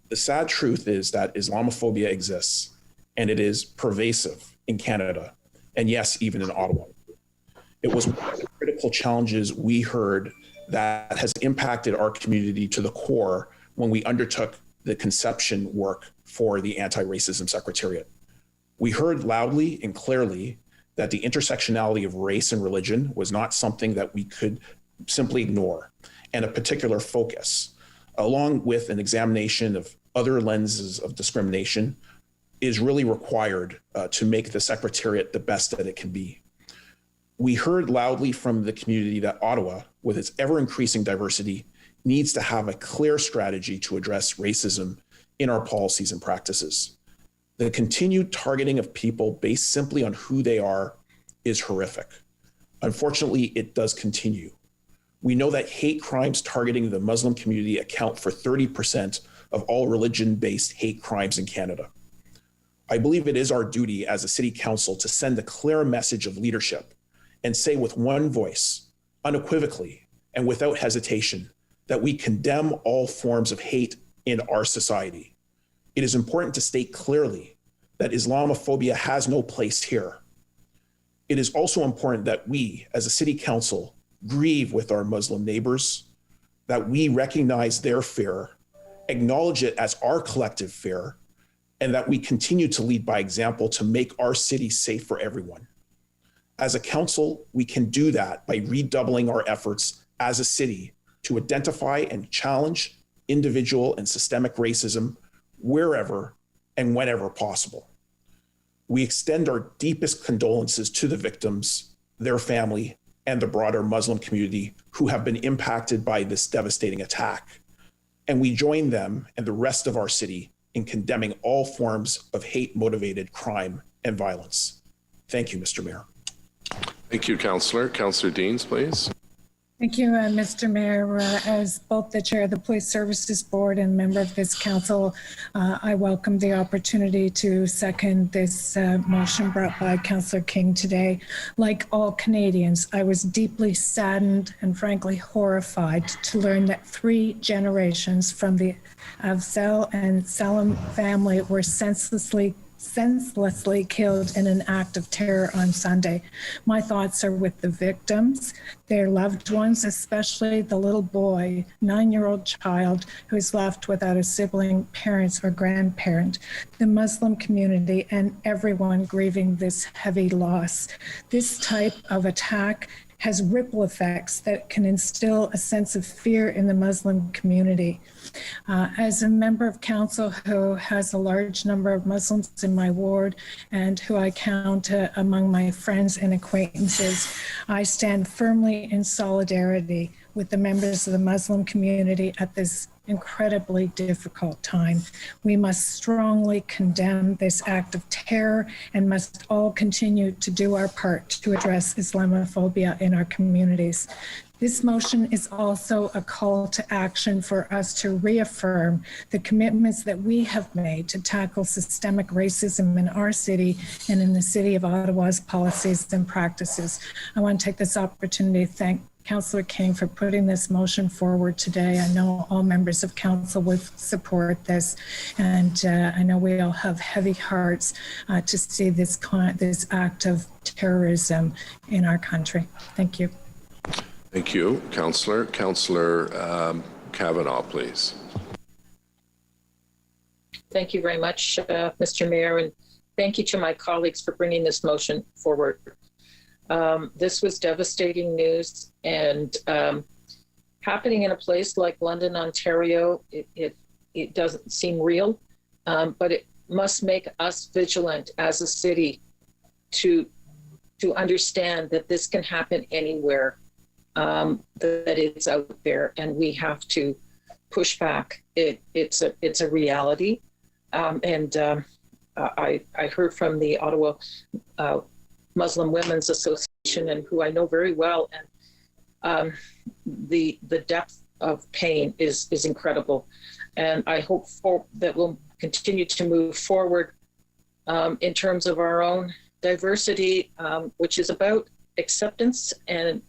The sad truth is that Islamophobia exists, and it is pervasive in Canada, and yes, even in Ottawa. It was one of the critical challenges we heard that has impacted our community to the core when we undertook the conception work for the Anti-Racism Secretariat. We heard loudly and clearly that the intersectionality of race and religion was not something that we could simply ignore, and a particular focus, along with an examination of other lenses of discrimination, is really required to make the Secretariat the best that it can be. We heard loudly from the community that Ottawa, with its ever-increasing diversity, needs to have a clear strategy to address racism in our policies and practices. The continued targeting of people based simply on who they are is horrific. Unfortunately, it does continue. We know that hate crimes targeting the Muslim community account for 30% of all religion-based hate crimes in Canada. I believe it is our duty as a city council to send a clear message of leadership and say with one voice, unequivocally and without hesitation, that we condemn all forms of hate in our society. It is important to state clearly that Islamophobia has no place here. It is also important that we, as a city council, grieve with our Muslim neighbors, that we recognize their fear, acknowledge it as our collective fear, and that we continue to lead by example to make our city safe for everyone. As a council, we can do that by redoubling our efforts as a city to identify and challenge individual and systemic racism wherever and whenever possible. We extend our deepest condolences to the victims, their family, and the broader Muslim community who have been impacted by this devastating attack. And we join them and the rest of our city in condemning all forms of hate-motivated crime and violence. Thank you, Mr. Mayor. Thank you, Councillor. Councillor Deans, please. Thank you, Mr. Mayor. As both the chair of the Police Services Board and member of this council, I welcome the opportunity to second this motion brought by Councillor King today. Like all Canadians, I was deeply saddened and frankly horrified to learn that 3 generations from the Afzal and Salam family were senselessly killed in an act of terror on Sunday. My thoughts are with the victims, their loved ones, especially the little boy, 9-year-old child who is left without a sibling, parents, or grandparent, the Muslim community, and everyone grieving this heavy loss. This type of attack has ripple effects that can instill a sense of fear in the Muslim community. As a member of council who has a large number of Muslims in my ward and who I count among my friends and acquaintances, I stand firmly in solidarity with the members of the Muslim community at this incredibly difficult time. We must strongly condemn this act of terror and must all continue to do our part to address Islamophobia in our communities. This motion is also a call to action for us to reaffirm the commitments that we have made to tackle systemic racism in our city and in the City of Ottawa's policies and practices. I want to take this opportunity to thank Councillor King for putting this motion forward today. I know all members of council would support this, and I know we all have heavy hearts to see this act of terrorism in our country. Thank you. Thank you, Councillor. Councillor Kavanaugh, please. Thank you very much, Mr. Mayor, and thank you to my colleagues for bringing this motion forward. This was devastating news, and happening in a place like London, Ontario, it doesn't seem real, but it must make us vigilant as a city to understand that this can happen anywhere, that it's out there, and we have to push back. It's a reality, and I heard from the Ottawa Muslim Women's Association, and who I know very well, and the depth of pain is incredible, and I hope that we'll continue to move forward in terms of our own diversity, which is about acceptance and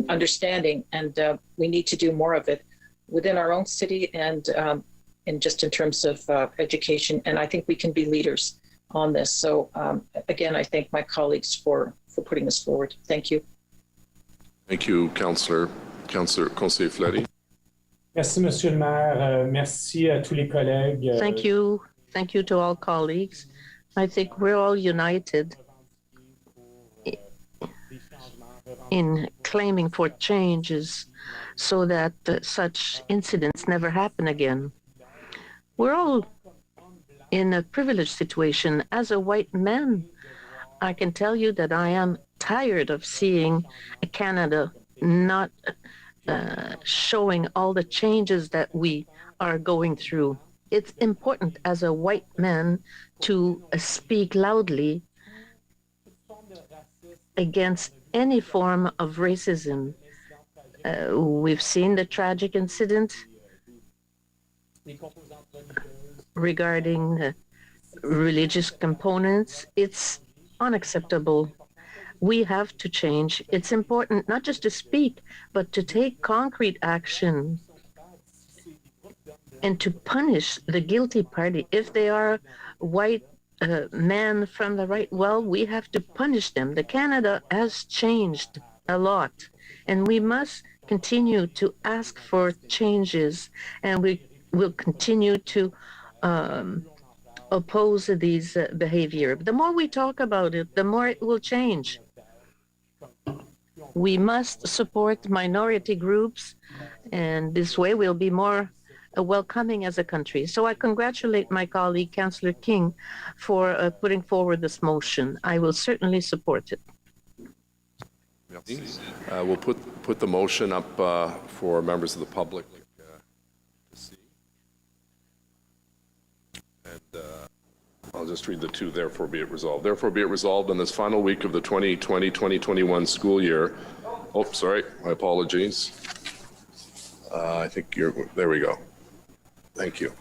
understanding, and we need to do more of it within our own city and just in terms of education, and I think we can be leaders on this. So again, I thank my colleagues for putting this forward. Thank you. Thank you, Councillor Conseiller Fleury. Merci, Monsieur le Maire. Merci à tous les collègues. Thank you. Thank you to all colleagues. I think we're all united in claiming for changes so that such incidents never happen again. We're all in a privileged situation. As a white man, I can tell you that I am tired of seeing Canada not showing all the changes that we are going through. It's important as a white man to speak loudly against any form of racism. We've seen the tragic incident regarding religious components. It's unacceptable. We have to change. It's important not just to speak, but to take concrete action and to punish the guilty party. If they are white men from the right, well, we have to punish them. The Canada has changed a lot, and we must continue to ask for changes, and we will continue to oppose these behavior. The more we talk about it, the more it will change. We must support minority groups, and this way we'll be more welcoming as a country. So I congratulate my colleague, Councillor King, for putting forward this motion. I will certainly support it. We'll put the motion up for members of the public to see. And I'll just read the two, therefore be it resolved. Therefore be it resolved on this final week of the 2020-2021 school year Oh, sorry, my apologies. I think there we go. Thank you.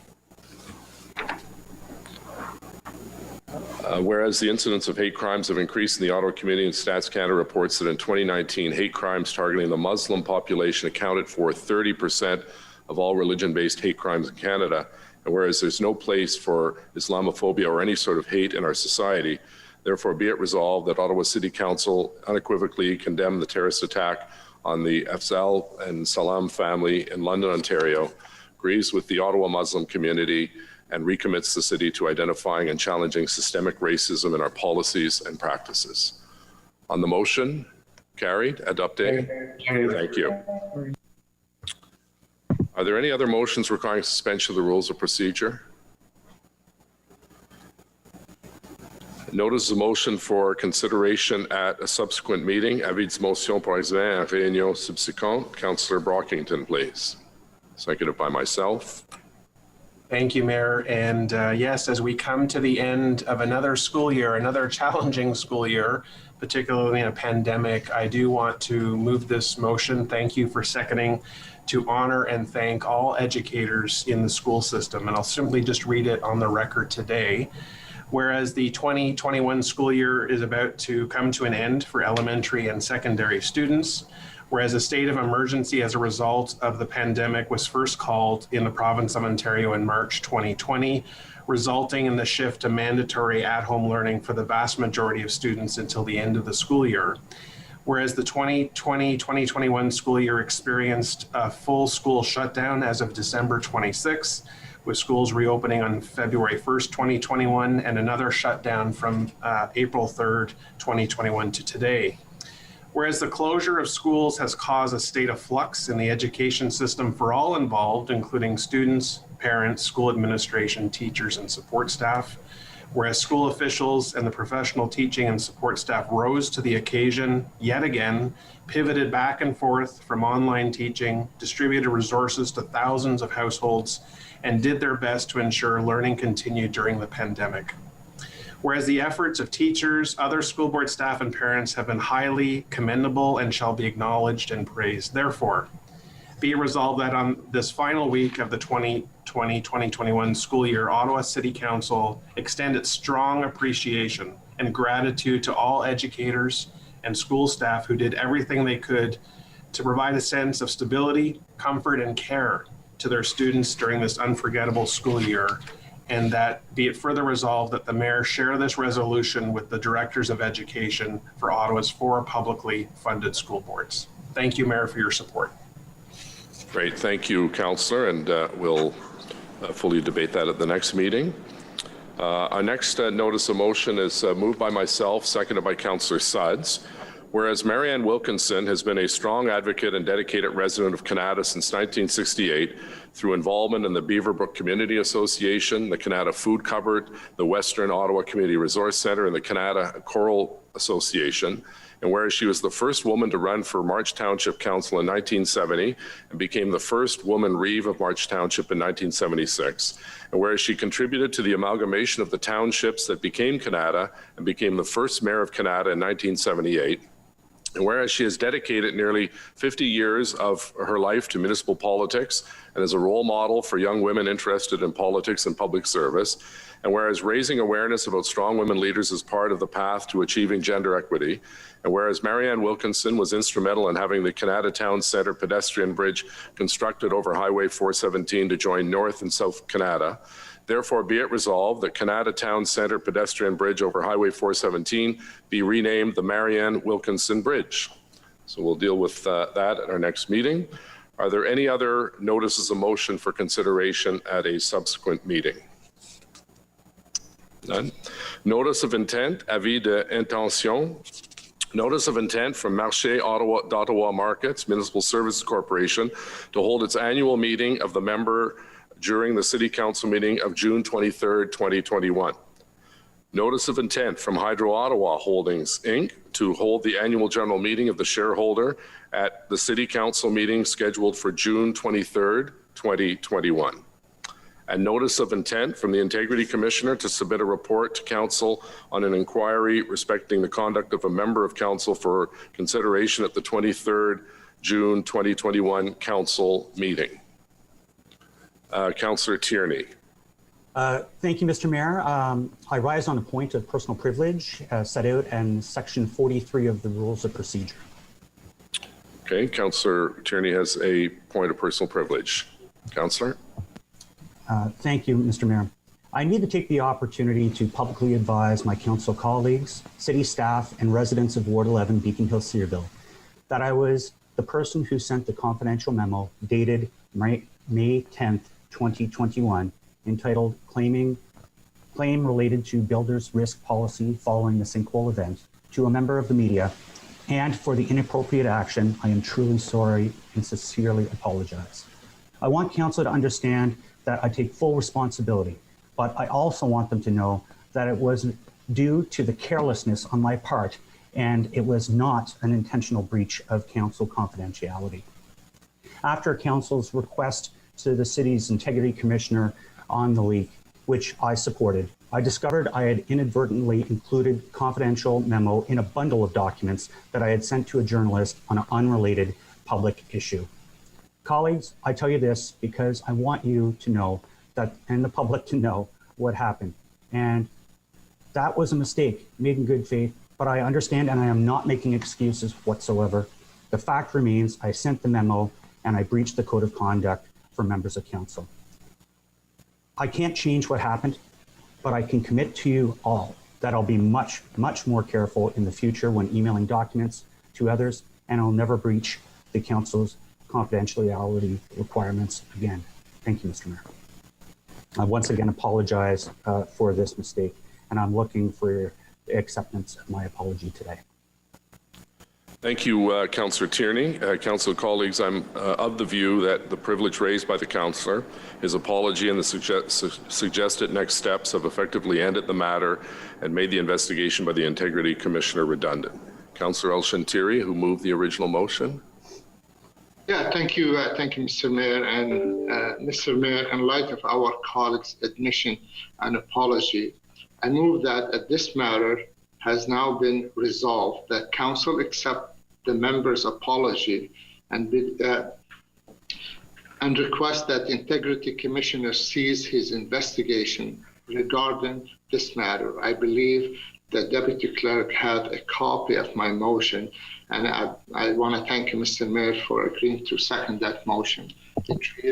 Whereas the incidence of hate crimes have increased in the Ottawa community, and Stats Canada reports that in 2019, hate crimes targeting the Muslim population accounted for 30% of all religion-based hate crimes in Canada. And whereas there's no place for Islamophobia or any sort of hate in our society, therefore be it resolved that Ottawa City Council unequivocally condemn the terrorist attack on the Afzal and Salam family in London, Ontario, agrees with the Ottawa Muslim community, and recommits the city to identifying and challenging systemic racism in our policies and practices. On the motion, carried, adopted. Thank you. Are there any other motions requiring suspension of the rules of procedure? Notice the motion for consideration at a subsequent meeting. Avis de motion pour examen en réunion subséquente. Councillor Brockington, please. Seconded by myself. Thank you, Mayor. And yes, as we come to the end of another school year, another challenging school year, particularly in a pandemic, I do want to move this motion. Thank you for seconding, to honor and thank all educators in the school system. And I'll simply just read it on the record today. Whereas the 2021 school year is about to come to an end for elementary and secondary students, whereas a state of emergency as a result of the pandemic was first called in the province of Ontario in March 2020, resulting in the shift to mandatory at-home learning for the vast majority of students until the end of the school year. Whereas the 2020-2021 school year experienced a full school shutdown as of December 26, with schools reopening on February 1st, 2021, and another shutdown from April 3rd, 2021 to today. Whereas the closure of schools has caused a state of flux in the education system for all involved, including students, parents, school administration, teachers, and support staff. Whereas school officials and the professional teaching and support staff rose to the occasion yet again, pivoted back and forth from online teaching, distributed resources to thousands of households, and did their best to ensure learning continued during the pandemic. Whereas the efforts of teachers, other school board staff, and parents have been highly commendable and shall be acknowledged and praised. Therefore, be it resolved that on this final week of the 2020-2021 school year, Ottawa City Council extend its strong appreciation and gratitude to all educators and school staff who did everything they could to provide a sense of stability, comfort, and care to their students during this unforgettable school year. And that be it further resolved that the mayor share this resolution with the directors of education for Ottawa's 4 publicly funded school boards. Thank you, Mayor, for your support. Great, thank you, Councillor, and we'll fully debate that at the next meeting. Our next notice of motion is moved by myself, seconded by Councillor Suds. Whereas Marianne Wilkinson has been a strong advocate and dedicated resident of Canada since 1968 through involvement in the Beaverbrook Community Association, the Canada Food Cupboard, the Western Ottawa Community Resource Centre, and the Canada Choral Association. And whereas she was the first woman to run for March Township Council in 1970 and became the first woman reeve of March Township in 1976, and whereas she contributed to the amalgamation of the townships that became Canada and became the first mayor of Canada in 1978, and whereas she has dedicated nearly 50 years of her life to municipal politics and is a role model for young women interested in politics and public service, and whereas raising awareness about strong women leaders is part of the path to achieving gender equity, and whereas Marianne Wilkinson was instrumental in having the Canada Town Centre pedestrian bridge constructed over Highway 417 to join North and South Canada, therefore be it resolved that Canada Town Centre pedestrian bridge over Highway 417 be renamed the Marianne Wilkinson Bridge. So we'll deal with that at our next meeting. Are there any other notices of motion for consideration at a subsequent meeting? None. Notice of intent, avis d'intention. Notice of intent from Marché d'Ottawa Markets Municipal Services Corporation to hold its annual meeting of the member during the City Council meeting of June 23rd, 2021. Notice of intent from Hydro Ottawa Holdings, Inc. to hold the annual general meeting of the shareholder at the City Council meeting scheduled for June 23rd, 2021. and notice of intent from the Integrity Commissioner to submit a report to Council on an inquiry respecting the conduct of a member of Council for consideration at the 23rd June 2021 Council meeting. Councillor Tierney. Thank you, Mr. Mayor. I rise on a point of personal privilege set out in Section 43 of the Rules of Procedure. Okay, Councillor Tierney has a point of personal privilege. Councillor. Thank you, Mr. Mayor. I need to take the opportunity to publicly advise my council colleagues, city staff, and residents of Ward 11, Beacon Hill, Cedarville, that I was the person who sent the confidential memo dated May 10th, 2021, entitled Claim Related to Builders Risk Policy Following the Sinkhole Event to a member of the media, and for the inappropriate action, I am truly sorry and sincerely apologize. I want council to understand that I take full responsibility, but I also want them to know that it was due to the carelessness on my part, and it was not an intentional breach of council confidentiality. After council's request to the city's integrity commissioner on the leak, which I supported, I discovered I had inadvertently included confidential memo in a bundle of documents that I had sent to a journalist on an unrelated public issue. Colleagues, I tell you this because I want you to know that, and the public to know what happened. And that was a mistake made in good faith, but I understand and I am not making excuses whatsoever. The fact remains I sent the memo and I breached the code of conduct for members of council. I can't change what happened, but I can commit to you all that I'll be much, much more careful in the future when emailing documents to others, and I'll never breach the council's confidentiality requirements again. Thank you, Mr. Mayor. I once again apologize for this mistake, and I'm looking for your acceptance of my apology today. Thank you, Councillor Tierney. Council colleagues, I'm of the view that the privilege raised by the councillor, his apology and the suggested next steps have effectively ended the matter and made the investigation by the Integrity Commissioner redundant. Councillor El-Shantiri, who moved the original motion. Yeah, thank you, Mr. Mayor. And Mr. Mayor, in light of our colleagues' admission and apology, I move that this matter has now been resolved, that council accept the member's apology and request that the Integrity Commissioner cease his investigation regarding this matter. I believe the Deputy Clerk had a copy of my motion, and I want to thank you, Mr. Mayor, for agreeing to second that motion.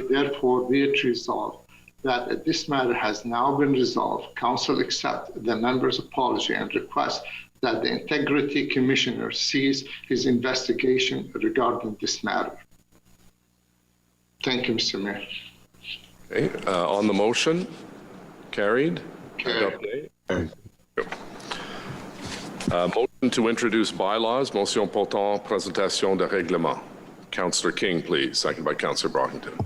Therefore, be it resolved that this matter has now been resolved. Council accept the member's apology and request that the Integrity Commissioner cease his investigation regarding this matter. Thank you, Mr. Mayor. Okay, on the motion, carried. Carried. Motion to introduce bylaws, motion portant présentation de règlement. Councillor King, please, second by Councillor Brockington.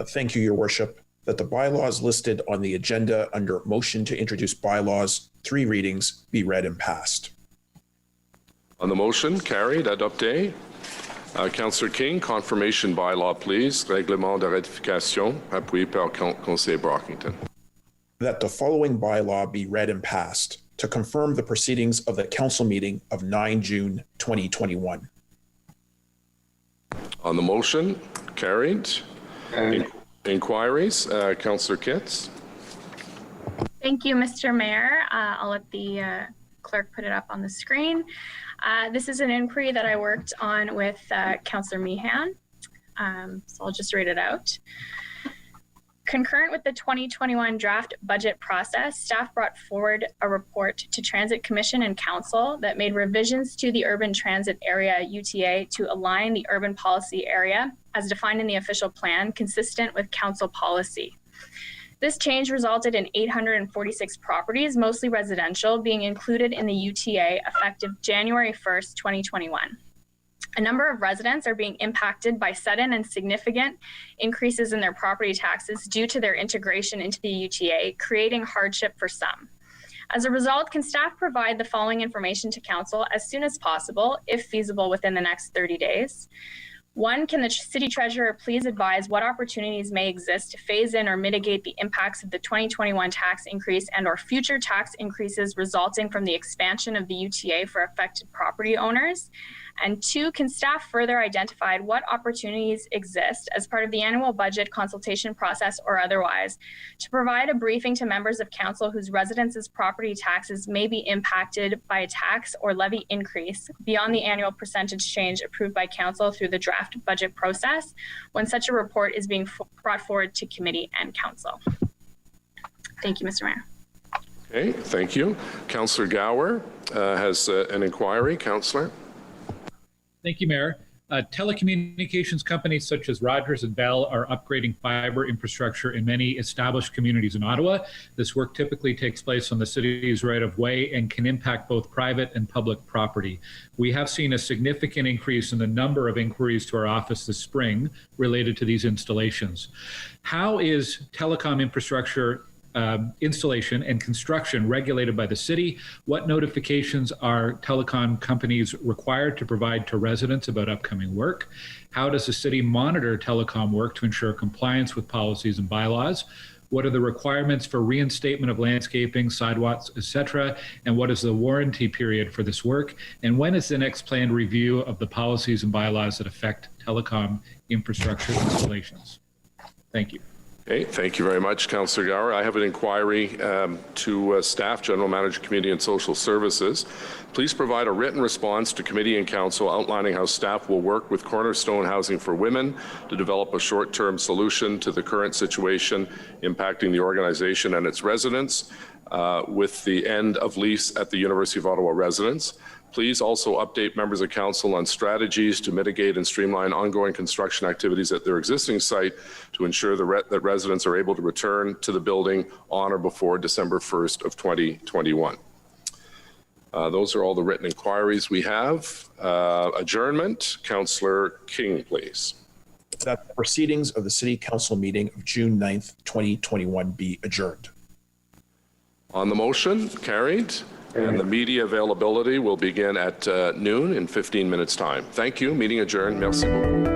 Thank you, Your Worship. That the bylaws listed on the agenda under motion to introduce bylaws, 3 readings, be read and passed. On the motion, carried. Adopté. Councillor King, confirmation bylaw, please. Règlement de ratification, appuyé par Conseiller Brockington. That the following bylaw be read and passed to confirm the proceedings of the council meeting of 9 June 2021. On the motion, carried. Inquiries, Councillor Kitts. Thank you, Mr. Mayor. I'll let the clerk put it up on the screen. This is an inquiry that I worked on with Councillor Meehan. So I'll just read it out. Concurrent with the 2021 draft budget process, staff brought forward a report to Transit Commission and Council that made revisions to the Urban Transit Area UTA to align the urban policy area as defined in the official plan consistent with Council policy. This change resulted in 846 properties, mostly residential, being included in the UTA effective January 1st, 2021. A number of residents are being impacted by sudden and significant increases in their property taxes due to their integration into the UTA, creating hardship for some. As a result, can staff provide the following information to Council as soon as possible, if feasible within the next 30 days? 1, can the city treasurer please advise what opportunities may exist to phase in or mitigate the impacts of the 2021 tax increase and or future tax increases resulting from the expansion of the UTA for affected property owners? And 2, can staff further identify what opportunities exist as part of the annual budget consultation process or otherwise to provide a briefing to members of council whose residences' property taxes may be impacted by a tax or levy increase beyond the annual percentage change approved by council through the draft budget process when such a report is being brought forward to committee and council? Thank you, Mr. Mayor. Okay, thank you. Councillor Gower has an inquiry. Councillor. Thank you, Mayor. Telecommunications companies such as Rogers and Bell are upgrading fiber infrastructure in many established communities in Ottawa. This work typically takes place on the city's right-of-way and can impact both private and public property. We have seen a significant increase in the number of inquiries to our office this spring related to these installations. How is telecom infrastructure installation and construction regulated by the city? What notifications are telecom companies required to provide to residents about upcoming work? How does the city monitor telecom work to ensure compliance with policies and bylaws? What are the requirements for reinstatement of landscaping, sidewalks, etc.? And what is the warranty period for this work? And when is the next planned review of the policies and bylaws that affect telecom infrastructure installations? Thank you. Okay, thank you very much, Councillor Gower. I have an inquiry to staff, General Manager, Community and Social Services. Please provide a written response to committee and council outlining how staff will work with Cornerstone Housing for Women to develop a short-term solution to the current situation impacting the organization and its residents with the end of lease at the University of Ottawa residence. Please also update members of council on strategies to mitigate and streamline ongoing construction activities at their existing site to ensure that residents are able to return to the building on or before December 1st of 2021. Those are all the written inquiries we have. Adjournment, Councillor King, please. That the proceedings of the City Council meeting of June 9th, 2021 be adjourned. On the motion, carried. And the media availability will begin at noon in 15 minutes' time. Thank you. Meeting adjourned. Merci beaucoup.